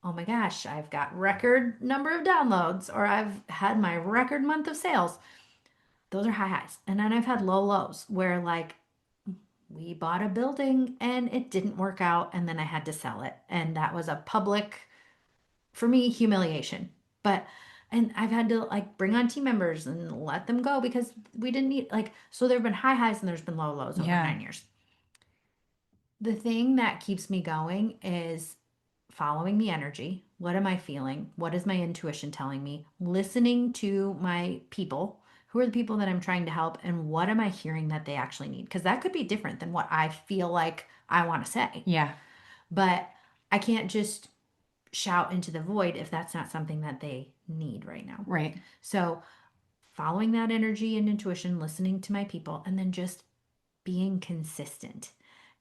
oh my gosh, I've got record number of downloads or I've had my record month of sales. Those are high highs. And then I've had low lows where like we bought a building and it didn't work out and then I had to sell it. And that was a public, for me, humiliation. But and I've had to like bring on team members and let them go because we didn't need like so there have been high highs and there's been low lows over Yeah, 9 years. The thing that keeps me going is following the energy. What am I feeling? What is my intuition telling me? Listening to my people. Who are the people that I'm trying to help? And what am I hearing that they actually need? Because that could be different than what I feel like I want to say. yeah, But I can't just shout into the void if that's not something that they need right now. right. So, following that energy and intuition, listening to my people, and then just being consistent.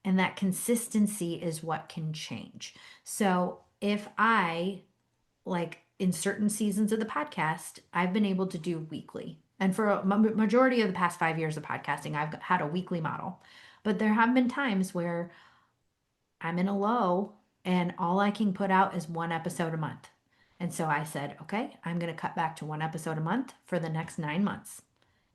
And that consistency is what can change. So, if I, like in certain seasons of the podcast, I've been able to do weekly. And for a majority of the past 5 years of podcasting, I've had a weekly model. But there have been times where I'm in a low and all I can put out is one episode a month. And so I said, okay, I'm going to cut back to one episode a month for the next 9 months.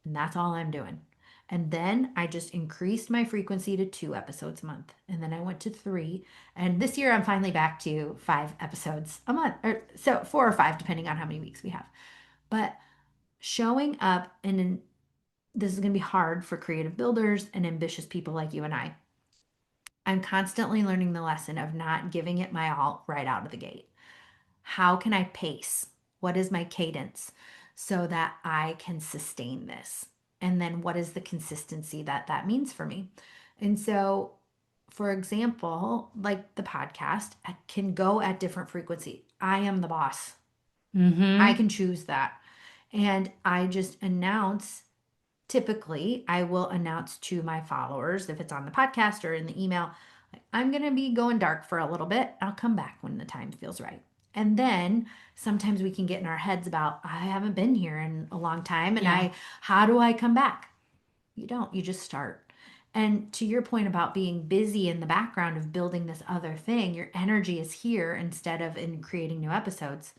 And that's all I'm doing. And then I just increased my frequency to 2 episodes a month. And then I went to three. And this year I'm finally back to 5 episodes a month, or so 4 or 5, depending on how many weeks we have. But showing up, and this is going to be hard for creative builders and ambitious people like you and I. I'm constantly learning the lesson of not giving it my all right out of the gate. How can I pace? What is my cadence so that I can sustain this? And then what is the consistency that that means for me? And so, for example, like the podcast, I can go at different frequency. I am the boss. I Mm-hmm. can choose that. And I just announce, typically, I will announce to my followers if it's on the podcast or in the email, like, I'm going to be going dark for a little bit. I'll come back when the time feels right. And then sometimes we can get in our heads about, I haven't been here in a long time and Yeah. how do I come back? You don't, you just start. And to your point about being busy in the background of building this other thing, your energy is here instead of in creating new episodes.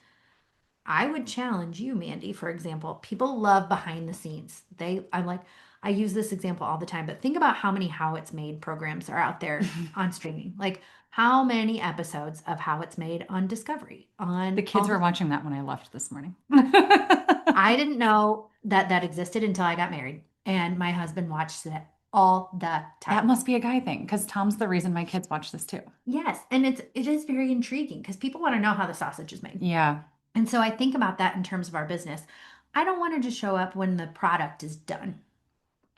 I would challenge you, Mandy, for example. People love behind the scenes. I'm like, I use this example all the time, but think about how many How It's Made programs are out there on streaming. Like, how many episodes of How It's Made on Discovery, The on kids all were the. watching that when I left this morning. I didn't know that that existed until I got married, and my husband watched it all the That time. must be a guy thing because Tom's the reason my kids watch this too. Yes, and it is very intriguing because people want to know how the sausage is made. Yeah. And so I think about that in terms of our business. I don't want to just show up when the product is done.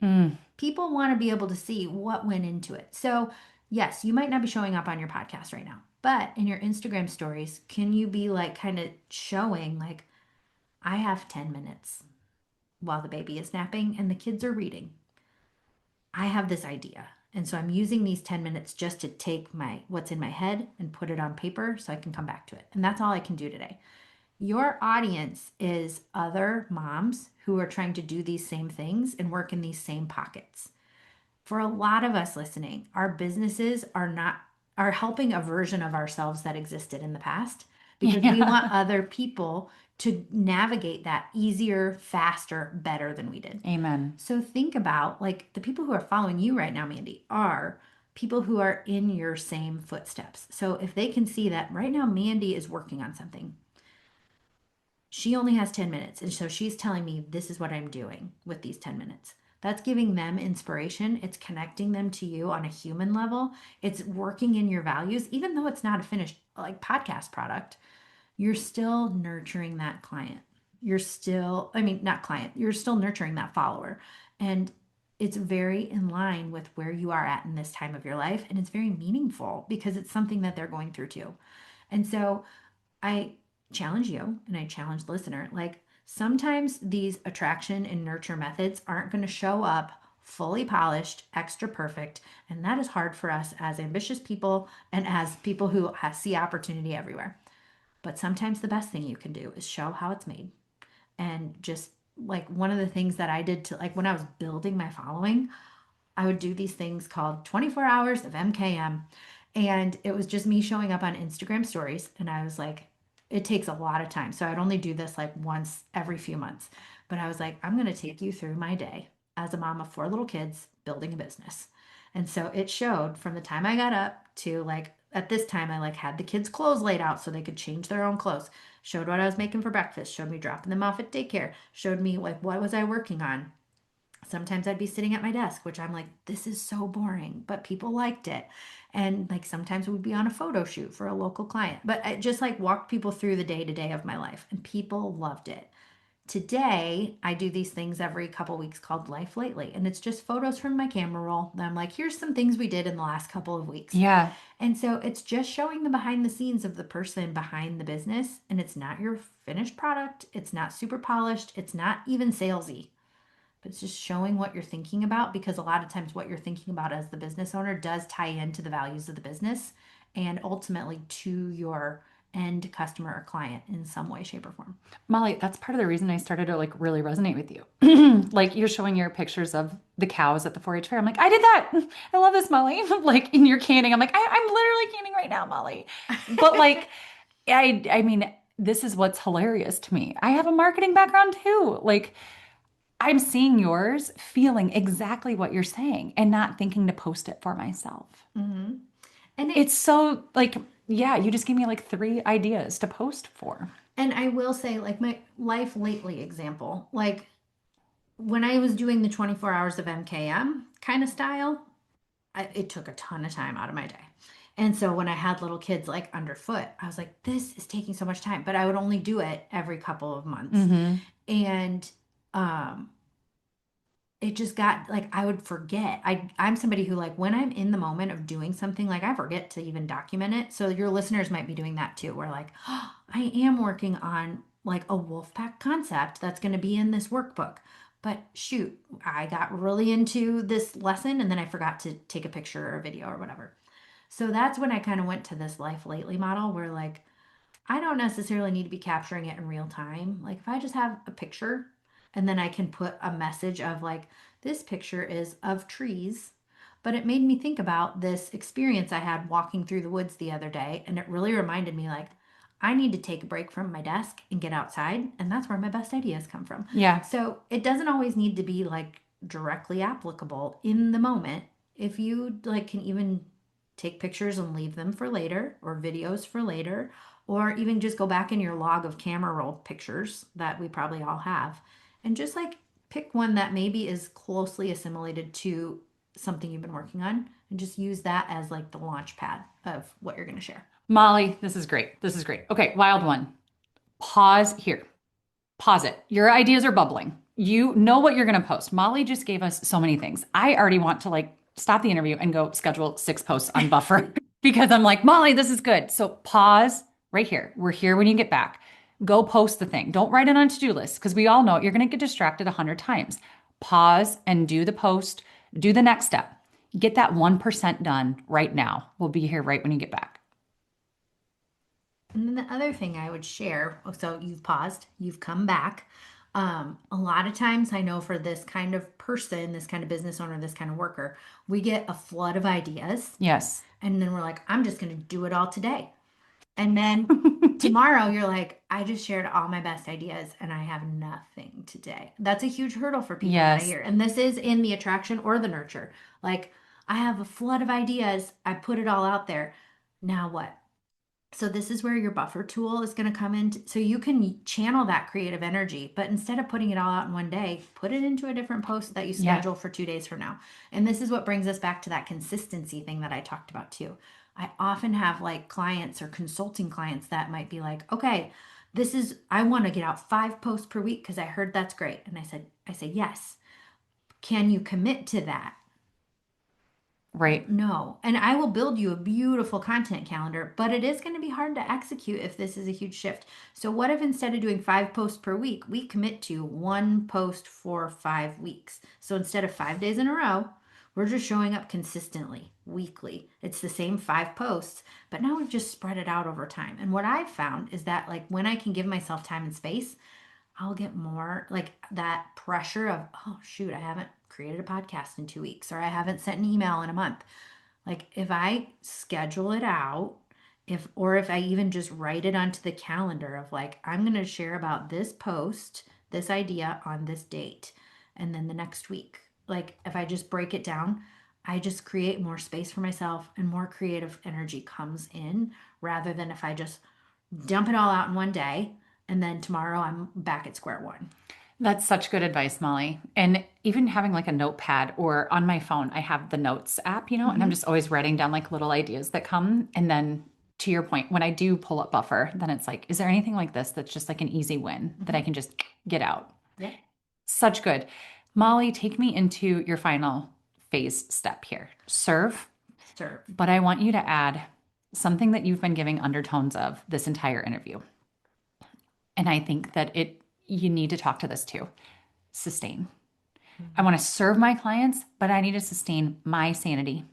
Mm. People want to be able to see what went into it. So, yes, you might not be showing up on your podcast right now, but in your Instagram stories, can you be like kind of showing, like, I have 10 minutes while the baby is napping and the kids are reading? I have this idea. And so I'm using these 10 minutes just to take my what's in my head and put it on paper so I can come back to it. And that's all I can do today. Your audience is other moms who are trying to do these same things and work in these same pockets. For a lot of us listening, our businesses are helping a version of ourselves that existed in the past because we want Yeah. other people to navigate that easier, faster, better than we did. Amen. So think about like the people who are following you right now, Mandy, are people who are in your same footsteps. So if they can see that right now Mandy is working on something, she only has 10 minutes. And so she's telling me this is what I'm doing with these 10 minutes. That's giving them inspiration. It's connecting them to you on a human level. It's working in your values, even though it's not a finished like podcast product. You're still nurturing that client. You're still, I mean, not client, you're still nurturing that follower. And it's very in line with where you are at in this time of your life. And it's very meaningful because it's something that they're going through too. And so I challenge you and I challenge the listener like, sometimes these attraction and nurture methods aren't going to show up fully polished, extra perfect. And that is hard for us as ambitious people and as people who see opportunity everywhere. But sometimes the best thing you can do is show how it's made. And just like one of the things that I did to like when I was building my following, I would do these things called 24 hours of MKM. And it was just me showing up on Instagram stories. And I was like, it takes a lot of time. So I'd only do this like once every few months. But I was like, I'm going to take you through my day as a mom of four little kids building a business. And so it showed from the time I got up to like at this time, I like had the kids' clothes laid out so they could change their own clothes. Showed what I was making for breakfast, showed me dropping them off at daycare, showed me like what was I working on. Sometimes I'd be sitting at my desk, which I'm like, this is so boring, but people liked it. And like sometimes we'd be on a photo shoot for a local client, but I just like walked people through the day to day of my life and people loved it. Today, I do these things every couple weeks called Life Lately, and it's just photos from my camera roll. And I'm like, here's some things we did in the last couple of weeks. Yeah. And so it's just showing the behind the scenes of the person behind the business, and it's not your finished product, it's not super polished, it's not even salesy. But it's just showing what you're thinking about because a lot of times what you're thinking about as the business owner does tie into the values of the business and ultimately to your end customer or client in some way, shape, or form. Molly, that's part of the reason I started to like really resonate with you. Like you're showing your pictures of the cows at the 4-H fair. I'm like, I did that. I love this, Molly. Like in your canning. I'm like, I'm literally canning right now, Molly. But like, I mean, this is what's hilarious to me. I have a marketing background too. Like I'm seeing yours, feeling exactly what you're saying and not thinking to post it for myself. Mm-hmm. And it It's so like, yeah, you just gave me like three ideas to post for. and I will say like my life lately example, like when I was doing the 24 hours of MKM kind of style, it took a ton of time out of my day. And so when I had little kids like underfoot, I was like, this is taking so much time, but I would only do it every couple of months. Hmm. And um it just got like I would forget. I'm somebody who like when I'm in the moment of doing something, like I forget to even document it. So your listeners might be doing that too. Where like, oh, I am working on like a wolf pack concept that's going to be in this workbook. But shoot, I got really into this lesson and then I forgot to take a picture or a video or whatever. So that's when I kind of went to this life lately model where like I don't necessarily need to be capturing it in real time. Like if I just have a picture and then I can put a message of like, this picture is of trees, but it made me think about this experience I had walking through the woods the other day. And it really reminded me like, I need to take a break from my desk and get outside. And that's where my best ideas come from. Yeah. So it doesn't always need to be like directly applicable in the moment. If you like can even take pictures and leave them for later or videos for later or even just go back in your log of camera roll pictures that we probably all have and just like pick one that maybe is closely assimilated to something you've been working on and just use that as like the launch pad of what you're going to share. Molly, this is great. This is great. Okay, wild one. Pause here. Pause it. Your ideas are bubbling. You know what you're going to post. Molly just gave us so many things. I already want to like stop the interview and go schedule 6 posts on Buffer because I'm like, Molly, this is good. So pause right here. We're here when you get back. Go post the thing. Don't write it on to-do lists because we all know you're going to get distracted 100 times. Pause and do the post. Do the next step. Get that 1% done right now. We'll be here right when you get back. And then the other thing I would share, so you've paused, you've come back. A lot of times, I know for this kind of person, this kind of business owner, this kind of worker, we get a flood of ideas. Yes. And then we're like, I'm just going to do it all today. And then tomorrow, you're like, I just shared all my best ideas and I have nothing today. That's a huge hurdle for people that I Yes. hear. And this is in the attraction or the nurture. Like, I have a flood of ideas. I put it all out there. Now what? So this is where your buffer tool is going to come in. So you can channel that creative energy, but instead of putting it all out in one day, put it into a different post that you Yeah. schedule for 2 days from now. And this is what brings us back to that consistency thing that I talked about too. I often have like clients or consulting clients that might be like, okay, I want to get out 5 posts per week because I heard that's great. And I say, yes. Can you commit to that? Right. No. And I will build you a beautiful content calendar, but it is going to be hard to execute if this is a huge shift. So, what if instead of doing 5 posts per week, we commit to 1 post for 5 weeks? So, instead of 5 days in a row, we're just showing up consistently, weekly. It's the same 5 posts, but now we've just spread it out over time. And what I've found is that, like, when I can give myself time and space, I'll get more like that pressure of, oh, shoot, I haven't created a podcast in 2 weeks, or I haven't sent an email in a month. Like if I schedule it out, if I even just write it onto the calendar of like, I'm going to share about this post, this idea on this date, and then the next week. Like if I just break it down, I just create more space for myself and more creative energy comes in rather than if I just dump it all out in one day and then tomorrow I'm back at square one. That's such good advice, Molly. And even having like a notepad or on my phone, I have the notes app, and I'm Mm-hmm. just always writing down like little ideas that come. And then to your point, when I do pull up buffer, then it's like, is there anything like this that's just like an easy win that Mm-hmm. I can just get out? Yeah. Such good. Molly, take me into your final phase step here. Serve, Serve. but I want you to add something that you've been giving undertones of this entire interview. And I think that you need to talk to this too. Sustain. I Mm-hmm. want to serve my clients, but I need to sustain my sanity.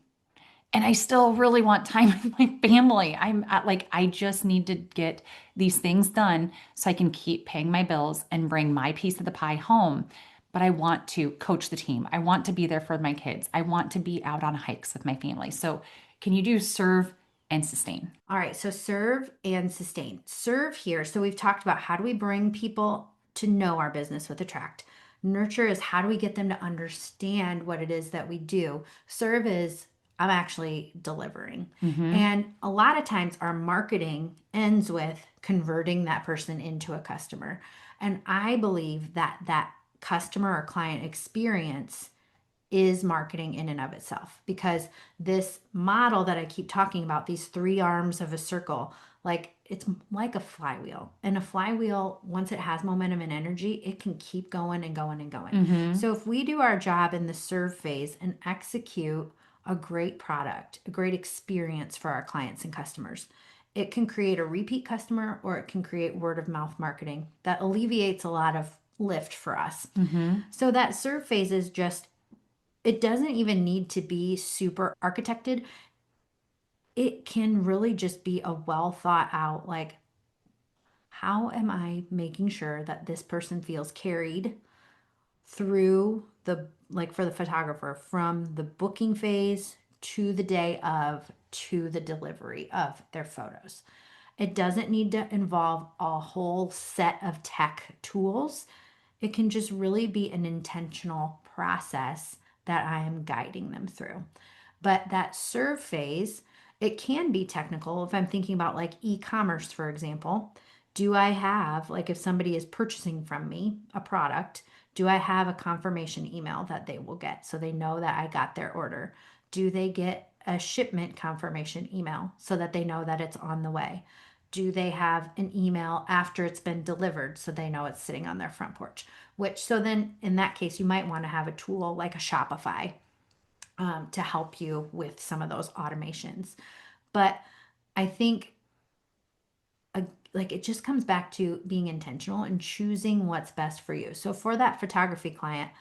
And I still really want time with my family. I'm at like, I just need to get these things done so I can keep paying my bills and bring my piece of the pie home. But I want to coach the team. I want to be there for my kids. I want to be out on hikes with my family. So, can you do serve and sustain? All right, so serve and sustain. Serve here. So we've talked about how do we bring people to know our business with Attract. Nurture is how do we get them to understand what it is that we do. Serve is I'm actually delivering. Mm-hmm. And a lot of times our marketing ends with converting that person into a customer. And I believe that that customer or client experience is marketing in and of itself because this model that I keep talking about, these 3 arms of a circle, like it's like a flywheel. And a flywheel, once it has momentum and energy, it can keep going and going and going. Mm-hmm. So if we do our job in the serve phase and execute a great product, a great experience for our clients and customers, it can create a repeat customer or it can create word of mouth marketing that alleviates a lot of lift for us. Mm-hmm. So that serve phase is just it doesn't even need to be super architected. It can really just be a well thought out, like, how am I making sure that this person feels carried through like for the photographer, from the booking phase to the day of to the delivery of their photos? It doesn't need to involve a whole set of tech tools. It can just really be an intentional process that I am guiding them through. But that serve phase, it can be technical. If I'm thinking about like e commerce, for example, do I have, like, if somebody is purchasing from me a product, do I have a confirmation email that they will get so they know that I got their order? Do they get a shipment confirmation email so that they know that it's on the way? Do they have an email after it's been delivered so they know it's sitting on their front porch? So then in that case, you might want to have a tool like a Shopify to help you with some of those automations. But I think uh, like it just comes back to being intentional and choosing what's best for you. So for that photography client,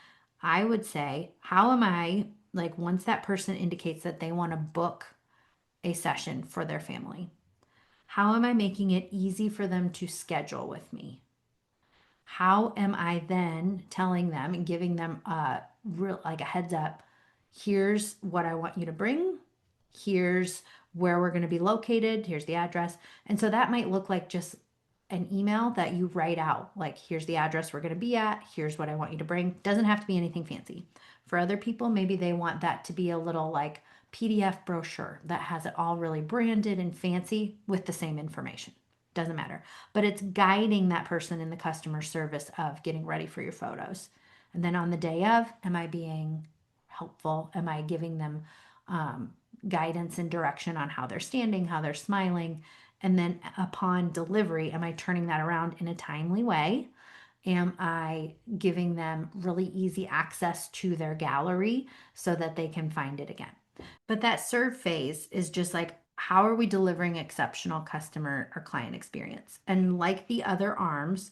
I would say, how am I, like, once that person indicates that they want to book a session for their family, how am I making it easy for them to schedule with me? How am I then telling them and giving them a real, like, a heads up? Here's what I want you to bring. Here's where we're going to be located. Here's the address. And so that might look like just an email that you write out, like, here's the address we're going to be at. Here's what I want you to bring. Doesn't have to be anything fancy. For other people, maybe they want that to be a little like PDF brochure that has it all really branded and fancy with the same information. Doesn't matter. But it's guiding that person in the customer service of getting ready for your photos. And then on the day of, am I being helpful? Am I giving them guidance and direction on how they're standing, how they're smiling? And then upon delivery, am I turning that around in a timely way? Am I giving them really easy access to their gallery so that they can find it again? But that serve phase is just like, how are we delivering exceptional customer or client experience? And like the other arms,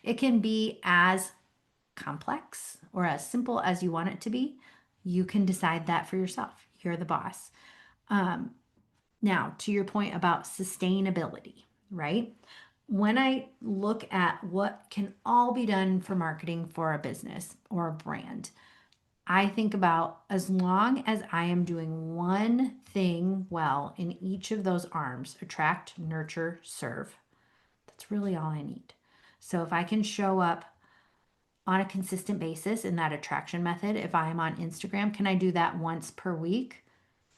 it can be as complex or as simple as you want it to be. You can decide that for yourself. You're the boss. Um, Now, to your point about sustainability, right? When I look at what can all be done for marketing for a business or a brand, I think about as long as I am doing one thing well in each of those arms, attract, nurture, serve, that's really all I need. So if I can show up on a consistent basis in that attraction method, if I am on Instagram, can I do that once per week?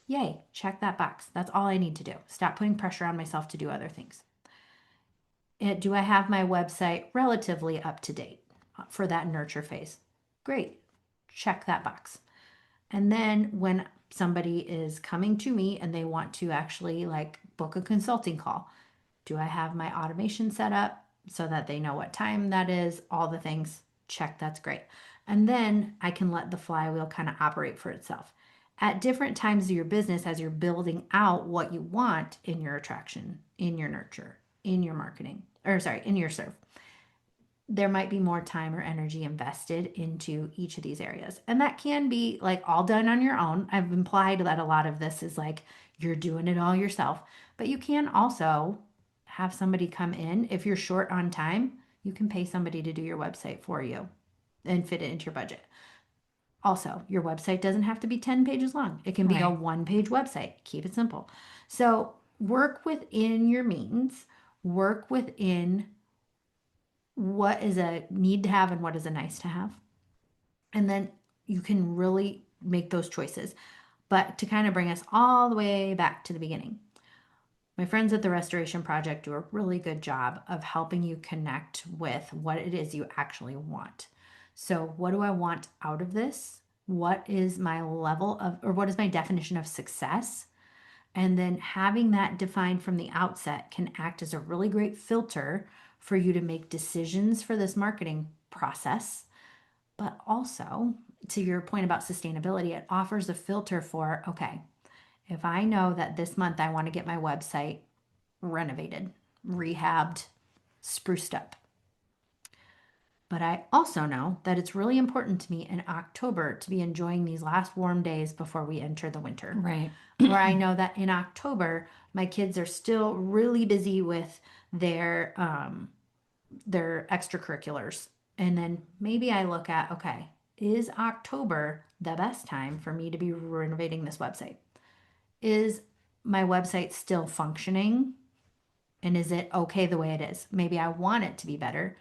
Yay, check that box. That's all I need to do. Stop putting pressure on myself to do other things. Do I have my website relatively up to date for that nurture phase? Great, check that box. And then when somebody is coming to me and they want to actually like book a consulting call, do I have my automation set up so that they know what time that is? All the things, check, that's great. And then I can let the flywheel kind of operate for itself. At different times of your business, as you're building out what you want in your attraction, in your nurture, in your marketing, or sorry, in your serve, there might be more time or energy invested into each of these areas. And that can be like all done on your own. I've implied that a lot of this is like you're doing it all yourself, but you can also have somebody come in. If you're short on time, you can pay somebody to do your website for you and fit it into your budget. Also, your website doesn't have to be 10 pages long, it can be a Right. 1 page website. Keep it simple. So, work within your means, work within what is a need to have and what is a nice to have. And then you can really make those choices. But to kind of bring us all the way back to the beginning, my friends at the Restoration Project do a really good job of helping you connect with what it is you actually want. So, what do I want out of this? What is my level of, or what is my definition of success? And then having that defined from the outset can act as a really great filter for you to make decisions for this marketing process. But also, to your point about sustainability, it offers a filter for okay, if I know that this month I want to get my website renovated, rehabbed, spruced up. But I also know that it's really important to me in October to be enjoying these last warm days before we enter the winter. Right. Or I know that in October, my kids are still really busy with their extracurriculars. And then maybe I look at, okay, is October the best time for me to be renovating this website? Is my website still functioning? And is it okay the way it is? Maybe I want it to be better,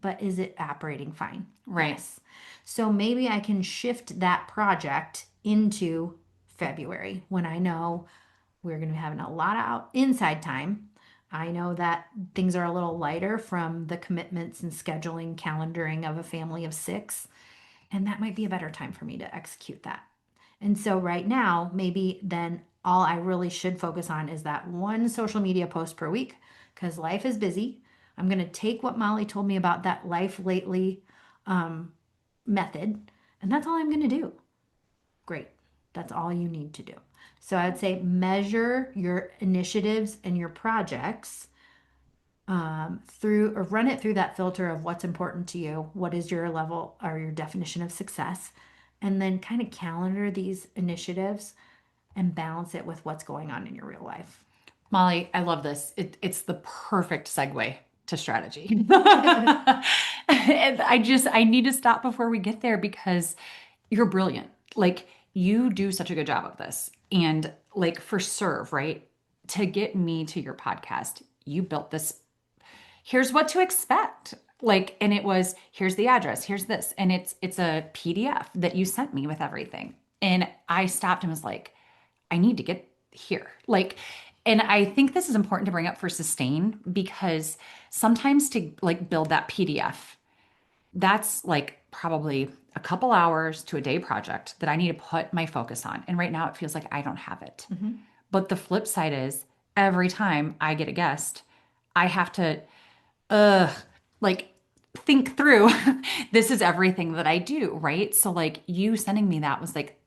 but is it operating fine? Right. Yes. So maybe I can shift that project into February when I know we're going to be having a lot of inside time. I know that things are a little lighter from the commitments and scheduling, calendaring of a family of six, and that might be a better time for me to execute that. And so, right now, maybe then all I really should focus on is that one social media post per week because life is busy. I'm going to take what Molly told me about that life lately method, and that's all I'm going to do. Great. That's all you need to do. So I'd say measure your initiatives and your projects through or run it through that filter of what's important to you, what is your level or your definition of success, and then kind of calendar these initiatives and balance it with what's going on in your real life. Molly, I love this. It's the perfect segue to strategy. And I need to stop before we get there because you're brilliant. Like, you do such a good job of this. And like for Serve, right? To get me to your podcast, you built this. Here's what to expect. Like, and it was, here's the address, here's this. And it's a PDF that you sent me with everything. And I stopped and was like, I need to get here. Like, and I think this is important to bring up for sustain because sometimes to like build that PDF, that's like probably a couple hours to a day project that I need to put my focus on. And right now it feels like I don't have it. Mhm. But the flip side is every time I get a guest, I have to uh like think through this is everything that I do, right? So like you sending me that was like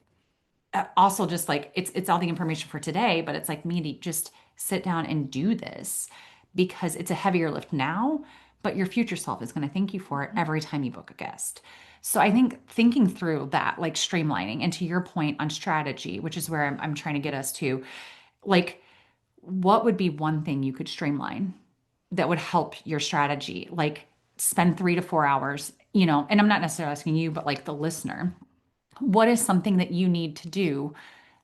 also just like it's all the information for today, but it's like me to just sit down and do this because it's a heavier lift now, but your future self is going to thank you for it every time you book a guest. So I think thinking through that, like streamlining, and to your point on strategy, which is where I'm trying to get us to, like, what would be one thing you could streamline that would help your strategy? Like, spend 3 to 4 hours, and I'm not necessarily asking you, but like the listener, what is something that you need to do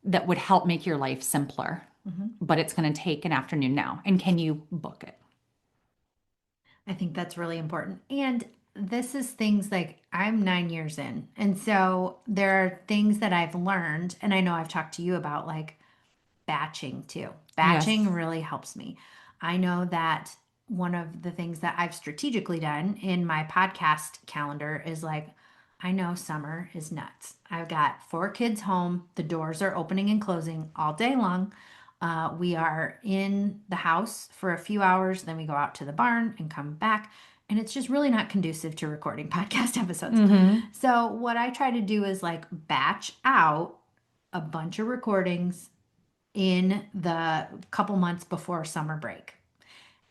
that would help make your life simpler, Mhm. but it's going to take an afternoon now? And can you book it? I think that's really important. And this is things like I'm 9 years in. And so there are things that I've learned, and I know I've talked to you about like batching too. Yes. Batching really helps me. I know that one of the things that I've strategically done in my podcast calendar is like, I know summer is nuts. I've got 4 kids home. The doors are opening and closing all day long. We are in the house for a few hours, then we go out to the barn and come back. And it's just really not conducive to recording podcast episodes. Mm-hmm. So, what I try to do is like batch out a bunch of recordings in the couple months before summer break.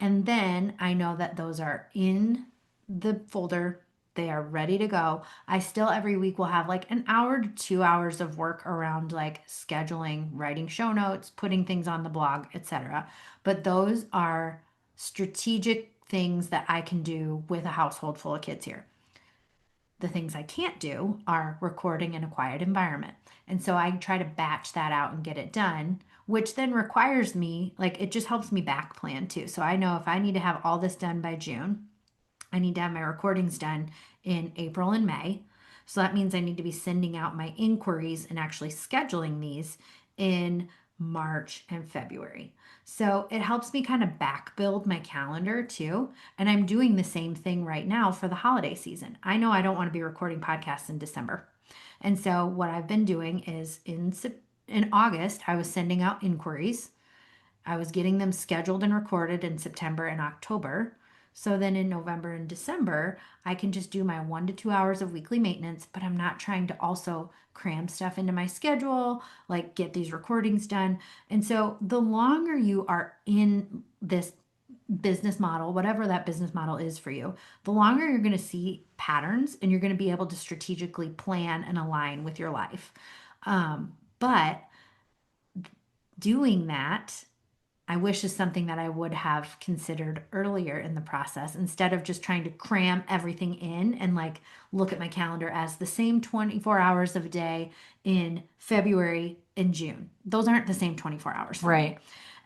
And then I know that those are in the folder. They are ready to go. I still every week will have like an hour to 2 hours of work around like scheduling, writing show notes, putting things on the blog, etc. But those are strategic things that I can do with a household full of kids here. The things I can't do are recording in a quiet environment. And so I try to batch that out and get it done, which then requires me, like, it just helps me back plan too. So I know if I need to have all this done by June, I need to have my recordings done in April and May. So that means I need to be sending out my inquiries and actually scheduling these in March and February. So it helps me kind of back build my calendar too. And I'm doing the same thing right now for the holiday season. I know I don't want to be recording podcasts in December. And so what I've been doing is in August, I was sending out inquiries. I was getting them scheduled and recorded in September and October. So then in November and December, I can just do my 1 to 2 hours of weekly maintenance, but I'm not trying to also cram stuff into my schedule, like get these recordings done. And so the longer you are in this business model, whatever that business model is for you, the longer you're going to see patterns and you're going to be able to strategically plan and align with your life. But doing that I wish is something that I would have considered earlier in the process instead of just trying to cram everything in and like look at my calendar as the same 24 hours of a day in February and June. Those aren't the same 24 hours for me. Right.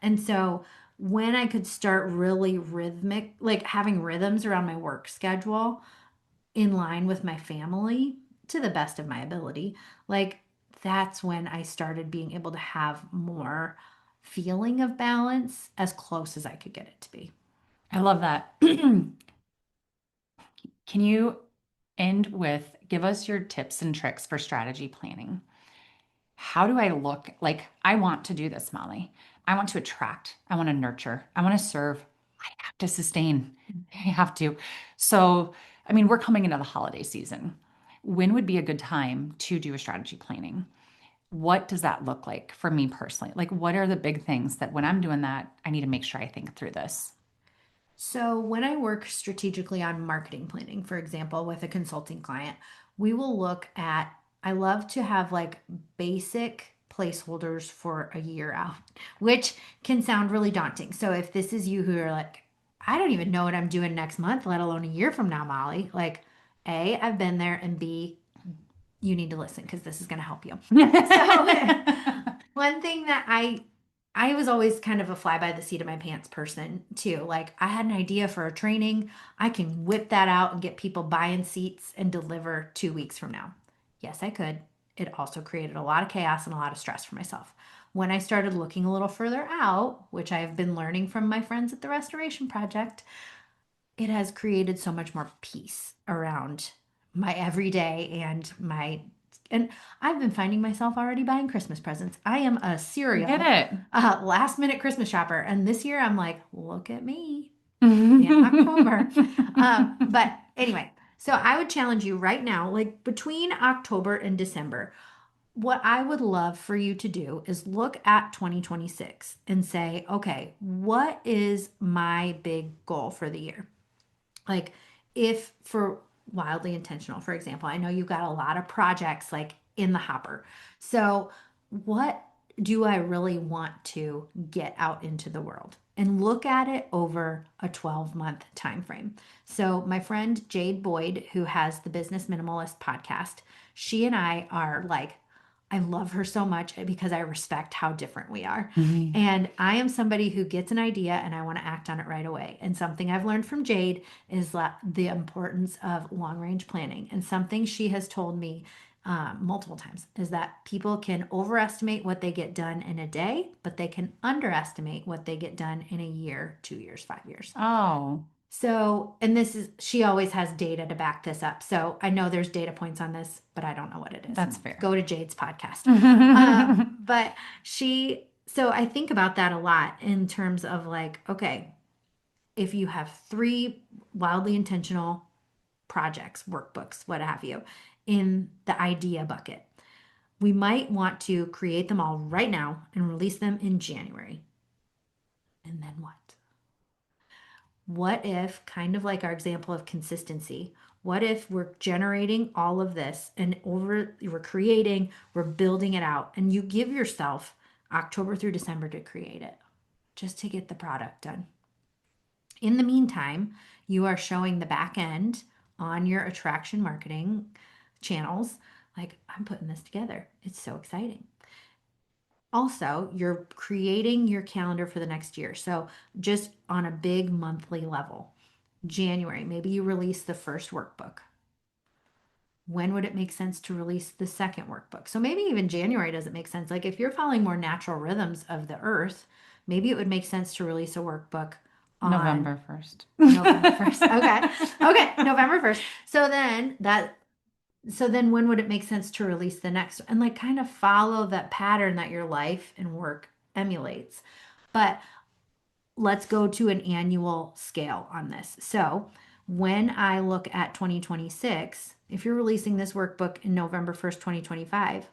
And so when I could start really rhythmic, like having rhythms around my work schedule, in line with my family to the best of my ability, like that's when I started being able to have more feeling of balance as close as I could get it to be. I love that. Can you end with give us your tips and tricks for strategy planning? How do I look like I want to do this, Molly? I want to attract, I want to nurture, I want to serve, I have to sustain. I have to. So, I mean, we're coming into the holiday season. When would be a good time to do a strategy planning? What does that look like for me personally? Like, what are the big things that when I'm doing that, I need to make sure I think through this? So, when I work strategically on marketing planning, for example, with a consulting client, we will look at, I love to have like basic placeholders for a year out, which can sound really daunting. So, if this is you who are like, I don't even know what I'm doing next month, let alone a year from now, Molly, like, A, I've been there, and B, you need to listen because this is going to help you. So, one thing that I was always kind of a fly by the seat of my pants person too. Like I had an idea for a training, I can whip that out and get people buying seats and deliver 2 weeks from now. Yes, I could. It also created a lot of chaos and a lot of stress for myself. When I started looking a little further out, which I have been learning from my friends at the Restoration Project, it has created so much more peace around my everyday and I've been finding myself already buying Christmas presents. I am a Get serial it. last minute Christmas shopper, and this year I'm like, look at me in October. But anyway, so I would challenge you right now, like between October and December, what I would love for you to do is look at 2026 and say, okay, what is my big goal for the year? Like, if for wildly intentional, for example, I know you've got a lot of projects like in the hopper. So, what do I really want to get out into the world? And look at it over a 12-month time frame. So, my friend Jade Boyd, who has the Business Minimalist podcast, she and I are like, I love her so much because I respect how different we are. Mhm. And I am somebody who gets an idea and I want to act on it right away. And something I've learned from Jade is the importance of long range planning. And something she has told me multiple times is that people can overestimate what they get done in a day, but they can underestimate what they get done in a year, 2 years, 5 years. Oh, So, and this is, she always has data to back this up. So I know there's data points on this, but I don't know what it is. that's fair. Go to Jade's podcast. But so I think about that a lot in terms of like, okay, if you have three wildly intentional projects, workbooks, what have you, in the idea bucket, we might want to create them all right now and release them in January. And then what? What if, kind of like our example of consistency, what if we're generating all of this and we're creating, we're building it out, and you give yourself October through December to create it, just to get the product done. In the meantime, you are showing the back end on your attraction marketing channels, like, I'm putting this together. It's so exciting. Also, you're creating your calendar for the next year. So, just on a big monthly level, January, maybe you release the first workbook. When would it make sense to release the second workbook? So, maybe even January doesn't make sense. Like, if you're following more natural rhythms of the earth, maybe it would make sense to release a workbook on November 1st. November 1st. Okay. Okay. November 1st. So then when would it make sense to release the next and like kind of follow that pattern that your life and work emulates. But let's go to an annual scale on this. So when I look at 2026, if you're releasing this workbook in November 1st, 2025,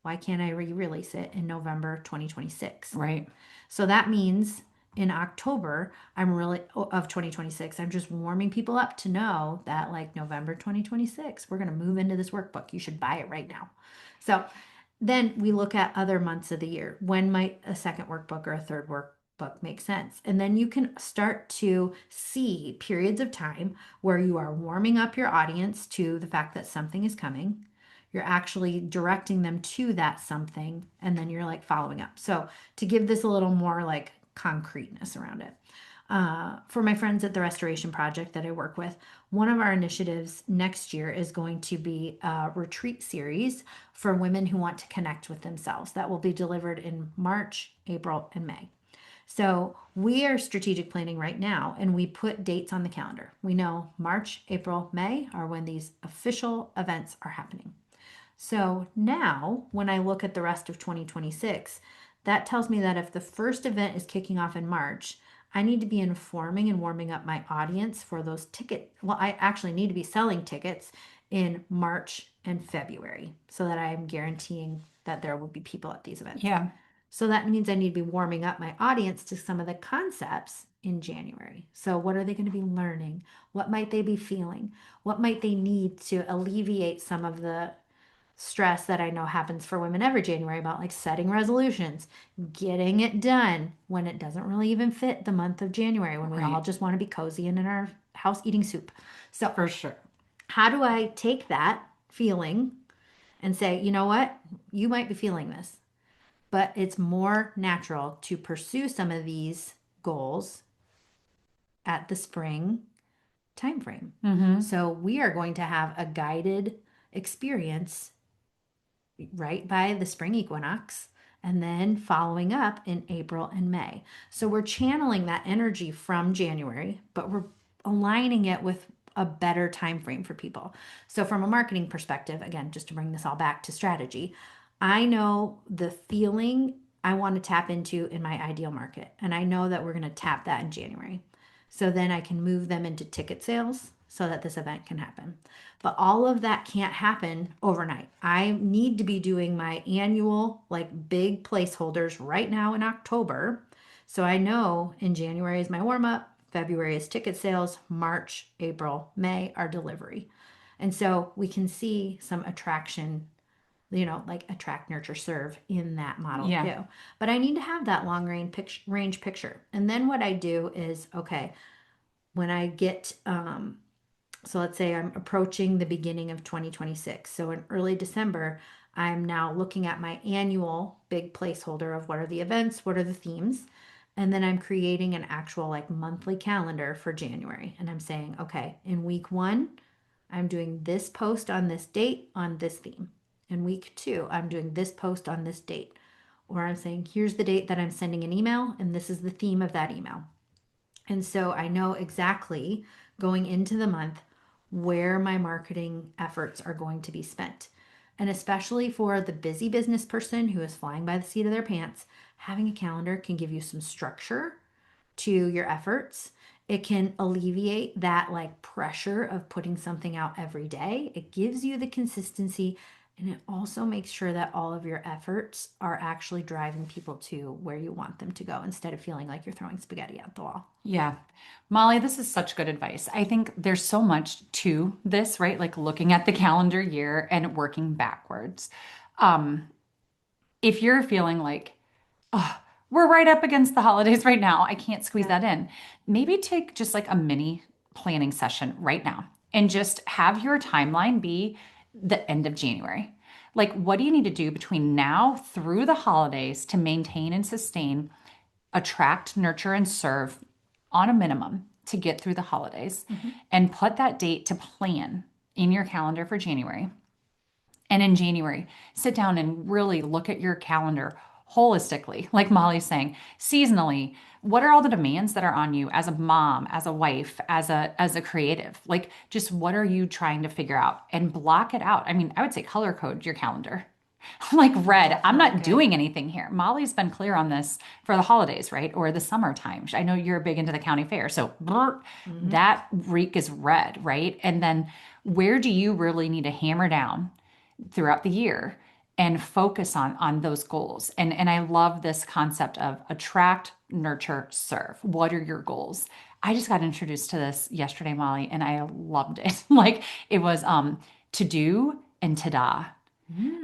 why can't I re-release it in November 2026? Right. So that means in October, I'm really of 2026, I'm just warming people up to know that like November 2026, we're going to move into this workbook. You should buy it right now. So then we look at other months of the year. When might a second workbook or a third workbook make sense? And then you can start to see periods of time where you are warming up your audience to the fact that something is coming. You're actually directing them to that something, and then you're like following up. So, to give this a little more like concreteness around it. For my friends at the Restoration Project that I work with, one of our initiatives next year is going to be a retreat series for women who want to connect with themselves that will be delivered in March, April, and May. So we are strategic planning right now and we put dates on the calendar. We know March, April, May are when these official events are happening. So now, when I look at the rest of 2026, that tells me that if the first event is kicking off in March, I need to be informing and warming up my audience for those tickets. Well, I actually need to be selling tickets in March and February so that I'm guaranteeing that there will be people at these events. Yeah. So that means I need to be warming up my audience to some of the concepts in January. So, what are they going to be learning? What might they be feeling? What might they need to alleviate some of the stress that I know happens for women every January about like setting resolutions, getting it done when it doesn't really even fit the month of January when we all Right. just want to be cozy and in our house eating soup. So, For sure. how do I take that feeling and say, you know what? You might be feeling this, but it's more natural to pursue some of these goals at the spring time frame. Mm-hmm. So, we are going to have a guided experience right by the spring equinox. and then following up in April and May. So we're channeling that energy from January, but we're aligning it with a better time frame for people. So from a marketing perspective, again, just to bring this all back to strategy, I know the feeling I want to tap into in my ideal market, and I know that we're going to tap that in January. So then I can move them into ticket sales so that this event can happen. But all of that can't happen overnight. I need to be doing my annual, like big placeholders right now in October. So I know in January is my warm up, February is ticket sales, March, April, May are delivery. And so we can see some attraction, like attract, nurture, serve in that model Yeah. too. But I need to have that long range picture. And then what I do is, okay, when I get so let's say I'm approaching the beginning of 2026. So in early December, I'm now looking at my annual big placeholder of what are the events, what are the themes, and then I'm creating an actual like monthly calendar for January. And I'm saying, okay, in week 1, I'm doing this post on this date on this theme. In week 2, I'm doing this post on this date. Or I'm saying, here's the date that I'm sending an email, and this is the theme of that email. And so I know exactly going into the month where my marketing efforts are going to be spent. And especially for the busy business person who is flying by the seat of their pants, having a calendar can give you some structure to your efforts. It can alleviate that like pressure of putting something out every day. It gives you the consistency, and it also makes sure that all of your efforts are actually driving people to where you want them to go instead of feeling like you're throwing spaghetti at the wall. Yeah. Molly, this is such good advice. I think there's so much to this, right? Like looking at the calendar year and working backwards. Um, if you're feeling like, oh, we're right up against the holidays right now, I can't squeeze Yeah. that in, maybe take just like a mini planning session right now and just have your timeline be the end of January. Like, what do you need to do between now through the holidays to maintain and sustain, attract, nurture, and serve on a minimum to get through the holidays? Mhm. And put that date to plan in your calendar for January. And in January, sit down and really look at your calendar holistically, like Molly's saying, seasonally. What are all the demands that are on you as a mom, as a wife, as a creative? Like just what are you trying to figure out and block it out? I mean, I would say color code your calendar. Like red, I'm Definitely not good. doing anything here. Molly's been clear on this for the holidays, right? Or the summertime. I know you're big into the county fair. So Hmm. that reek is red, right? And then where do you really need to hammer down throughout the year and focus on those goals? And I love this concept of attract, nurture, serve. What are your goals? I just got introduced to this yesterday, Molly, and I loved it. Like it was to do and ta-da.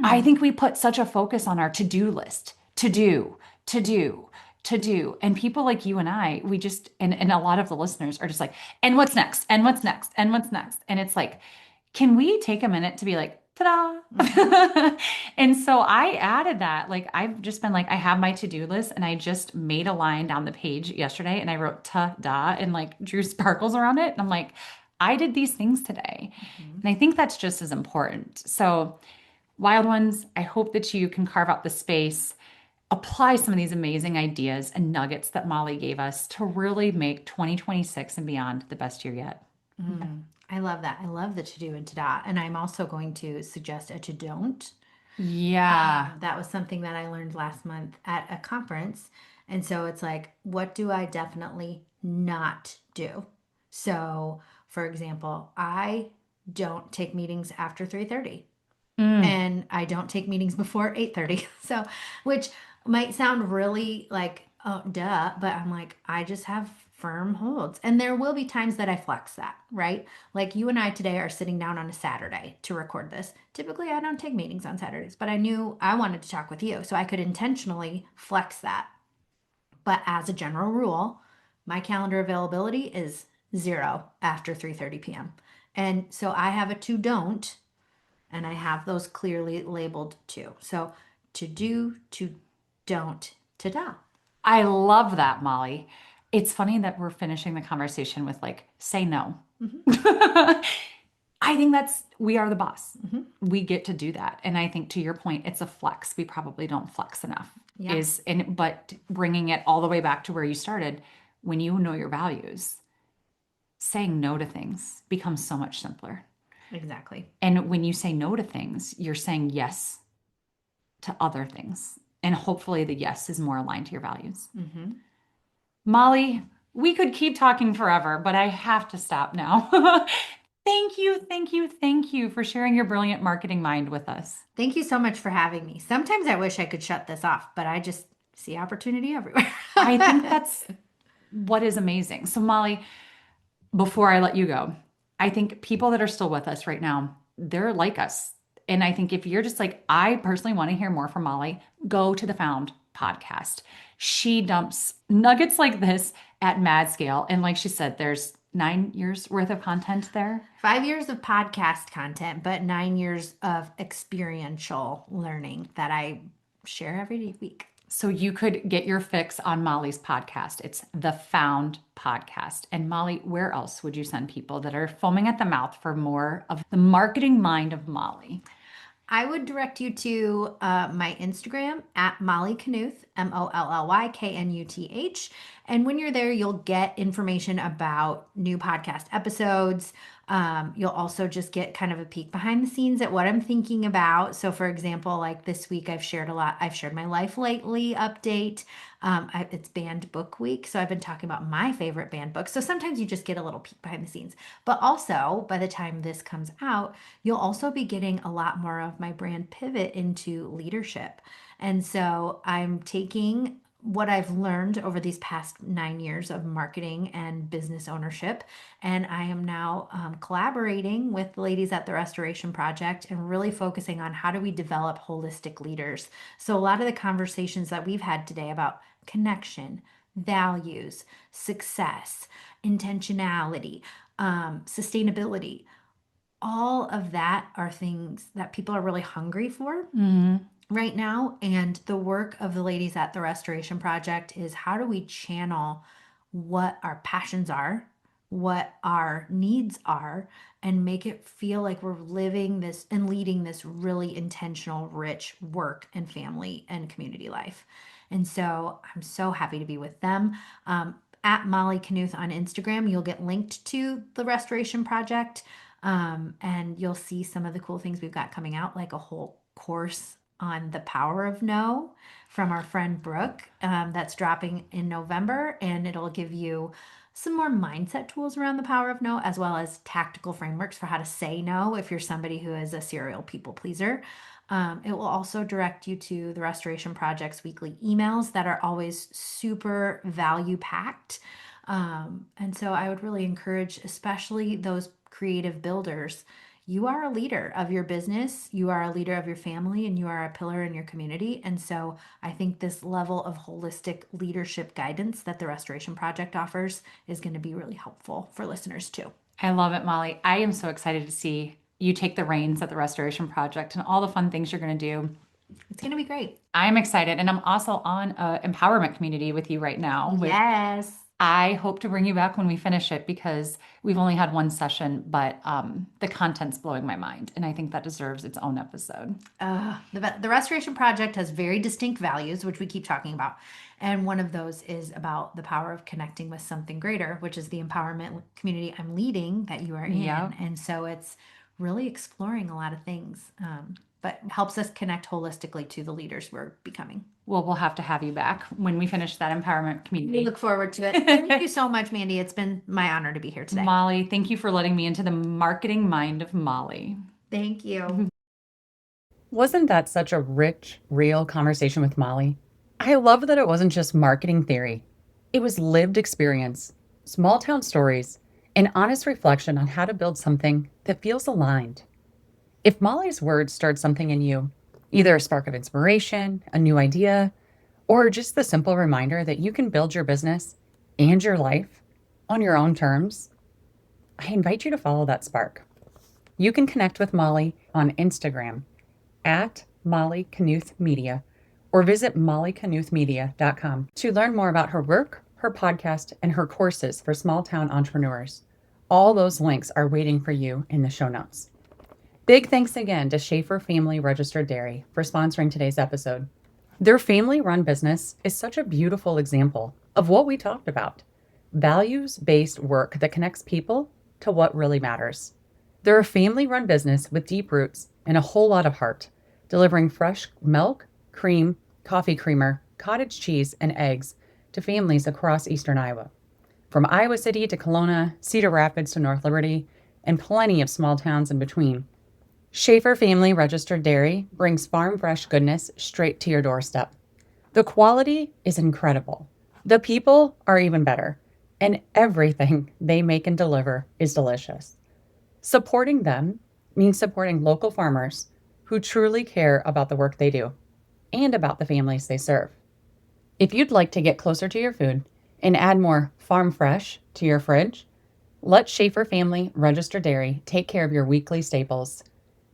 I Mm. think we put such a focus on our to-do list, to do, to do, to do. And people like you and I, we just, and a lot of the listeners are just like, and what's next? And what's next? And what's next? And it's like, can we take a minute to be like, Hmm. ta-da? And so I added that. Like, I've just been like, I have my to-do list and I just made a line down the page yesterday and I wrote ta-da and like drew sparkles around it. And I'm like, I did these things today. Hmm. And I think that's just as important. So, Wild ones, I hope that you can carve out the space, apply some of these amazing ideas and nuggets that Molly gave us to really make 2026 and beyond the best year yet. Mm. I love that. I love the to do and to da. And I'm also going to suggest a to don't. Yeah. That was something that I learned last month at a conference. And so it's like, what do I definitely not do? So, for example, I don't take meetings after 3:30, Mm. and I don't take meetings before 8:30. So, which might sound really like, oh, duh, but I'm like, I just have firm holds. And there will be times that I flex that, right? Like you and I today are sitting down on a Saturday to record this. Typically, I don't take meetings on Saturdays, but I knew I wanted to talk with you, so I could intentionally flex that. But as a general rule, my calendar availability is 0 after 3:30 p.m. And so I have a to don't, and I have those clearly labeled too. So to do, to don't, to da. I love that, Molly. It's funny that we're finishing the conversation with like, say no. Mm-hmm. I think we are the boss. Mm-hmm. We get to do that. And I think to your point, it's a flex. We probably don't flex enough. Yeah. is, and but bringing it all the way back to where you started, when you know your values, saying no to things becomes so much simpler. Exactly. And when you say no to things, you're saying yes to other things. And hopefully the yes is more aligned to your values. Mm-hmm. Molly, we could keep talking forever, but I have to stop now. Thank you, thank you, thank you for sharing your brilliant marketing mind with us. Thank you so much for having me. Sometimes I wish I could shut this off, but I just see opportunity everywhere. I think that's what is amazing. So, Molly, before I let you go, I think people that are still with us right now, they're like us. And I think if you're just like, I personally want to hear more from Molly, go to the Found podcast. She dumps nuggets like this at mad scale. And like she said, there's 9 years worth of content there. 5 years of podcast content, but 9 years of experiential learning that I share every week. So you could get your fix on Molly's podcast. It's the Found podcast. And Molly, where else would you send people that are foaming at the mouth for more of the marketing mind of Molly? I would direct you to my Instagram at Molly Knuth, MollykNuth. And when you're there, you'll get information about new podcast episodes. You'll also just get kind of a peek behind the scenes at what I'm thinking about. So, for example, like this week, I've shared a lot. I've shared my Life Lately update. It's banned book week. So, I've been talking about my favorite banned books. So, sometimes you just get a little peek behind the scenes. But also, by the time this comes out, you'll also be getting a lot more of my brand pivot into leadership. And so, I'm taking what I've learned over these past 9 years of marketing and business ownership. And I am now collaborating with the ladies at the Restoration Project and really focusing on how do we develop holistic leaders. So, a lot of the conversations that we've had today about connection, values, success, intentionality, sustainability, all of that are things that people are really hungry for right now. And the work of the ladies at the Restoration Project is how do we channel what our passions are, what our needs are, and make it feel like we're living this and leading this really intentional, rich work and family and community life. And so I'm so happy to be with them. At Molly Knuth on Instagram, you'll get linked to the Restoration Project. And you'll see some of the cool things we've got coming out, like a whole course on the power of no from our friend Brooke, that's dropping in November. And it'll give you some more mindset tools around the power of no, as well as tactical frameworks for how to say no if you're somebody who is a serial people pleaser. It will also direct you to the Restoration Project's weekly emails that are always super value packed. And so I would really encourage, especially those creative builders, you are a leader of your business, you are a leader of your family, and you are a pillar in your community. And so I think this level of holistic leadership guidance that the Restoration Project offers is going to be really helpful for listeners too. I love it, Molly. I am so excited to see you take the reins at the Restoration Project and all the fun things you're going to do. It's going to be great. I'm excited. And I'm also on an empowerment community with you right now, which Yes. I hope to bring you back when we finish it because we've only had one session, but the content's blowing my mind. And I think that deserves its own episode. The Restoration Project has very distinct values, which we keep talking about. And one of those is about the power of connecting with something greater, which is the empowerment community I'm leading that you are in. Yep. And so it's really exploring a lot of things, but helps us connect holistically to the leaders we're becoming. Well, we'll have to have you back when we finish that empowerment We community. look forward to it. Thank you so much, Mandy. It's been my honor to be here today. Molly, thank you for letting me into the marketing mind of Molly. Thank you. Wasn't that such a rich, real conversation with Molly? I love that it wasn't just marketing theory. It was lived experience, small town stories, and honest reflection on how to build something that feels aligned. If Molly's words stirred something in you, either a spark of inspiration, a new idea, or just the simple reminder that you can build your business and your life on your own terms, I invite you to follow that spark. You can connect with Molly on Instagram at Molly Knuth Media or visit mollyknuthmedia.com to learn more about her work, her podcast, and her courses for small town entrepreneurs. All those links are waiting for you in the show notes. Big thanks again to Schaefer Family Registered Dairy for sponsoring today's episode. Their family run business is such a beautiful example of what we talked about: values based work that connects people to what really matters. They're a family run business with deep roots and a whole lot of heart, delivering fresh milk, cream, coffee creamer, cottage cheese, and eggs to families across eastern Iowa. From Iowa City to Kelowna, Cedar Rapids to North Liberty, and plenty of small towns in between, Schaefer Family Registered Dairy brings farm fresh goodness straight to your doorstep. The quality is incredible. The people are even better, and everything they make and deliver is delicious. Supporting them means supporting local farmers who truly care about the work they do and about the families they serve. If you'd like to get closer to your food and add more farm fresh to your fridge, let Schaefer Family Registered Dairy take care of your weekly staples.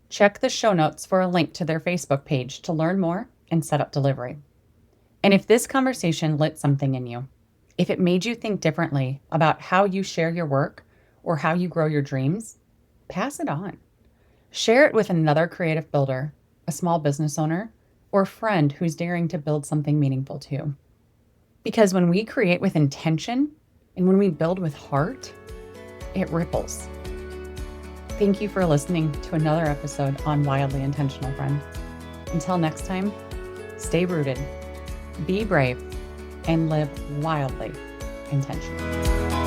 Check the show notes for a link to their Facebook page to learn more and set up delivery. And if this conversation lit something in you, if it made you think differently about how you share your work or how you grow your dreams, pass it on. Share it with another creative builder, a small business owner, or friend who's daring to build something meaningful too. Because when we create with intention and when we build with heart, it ripples. Thank you for listening to another episode on Wildly Intentional, friend. Until next time, stay rooted, be brave, and live wildly intentional.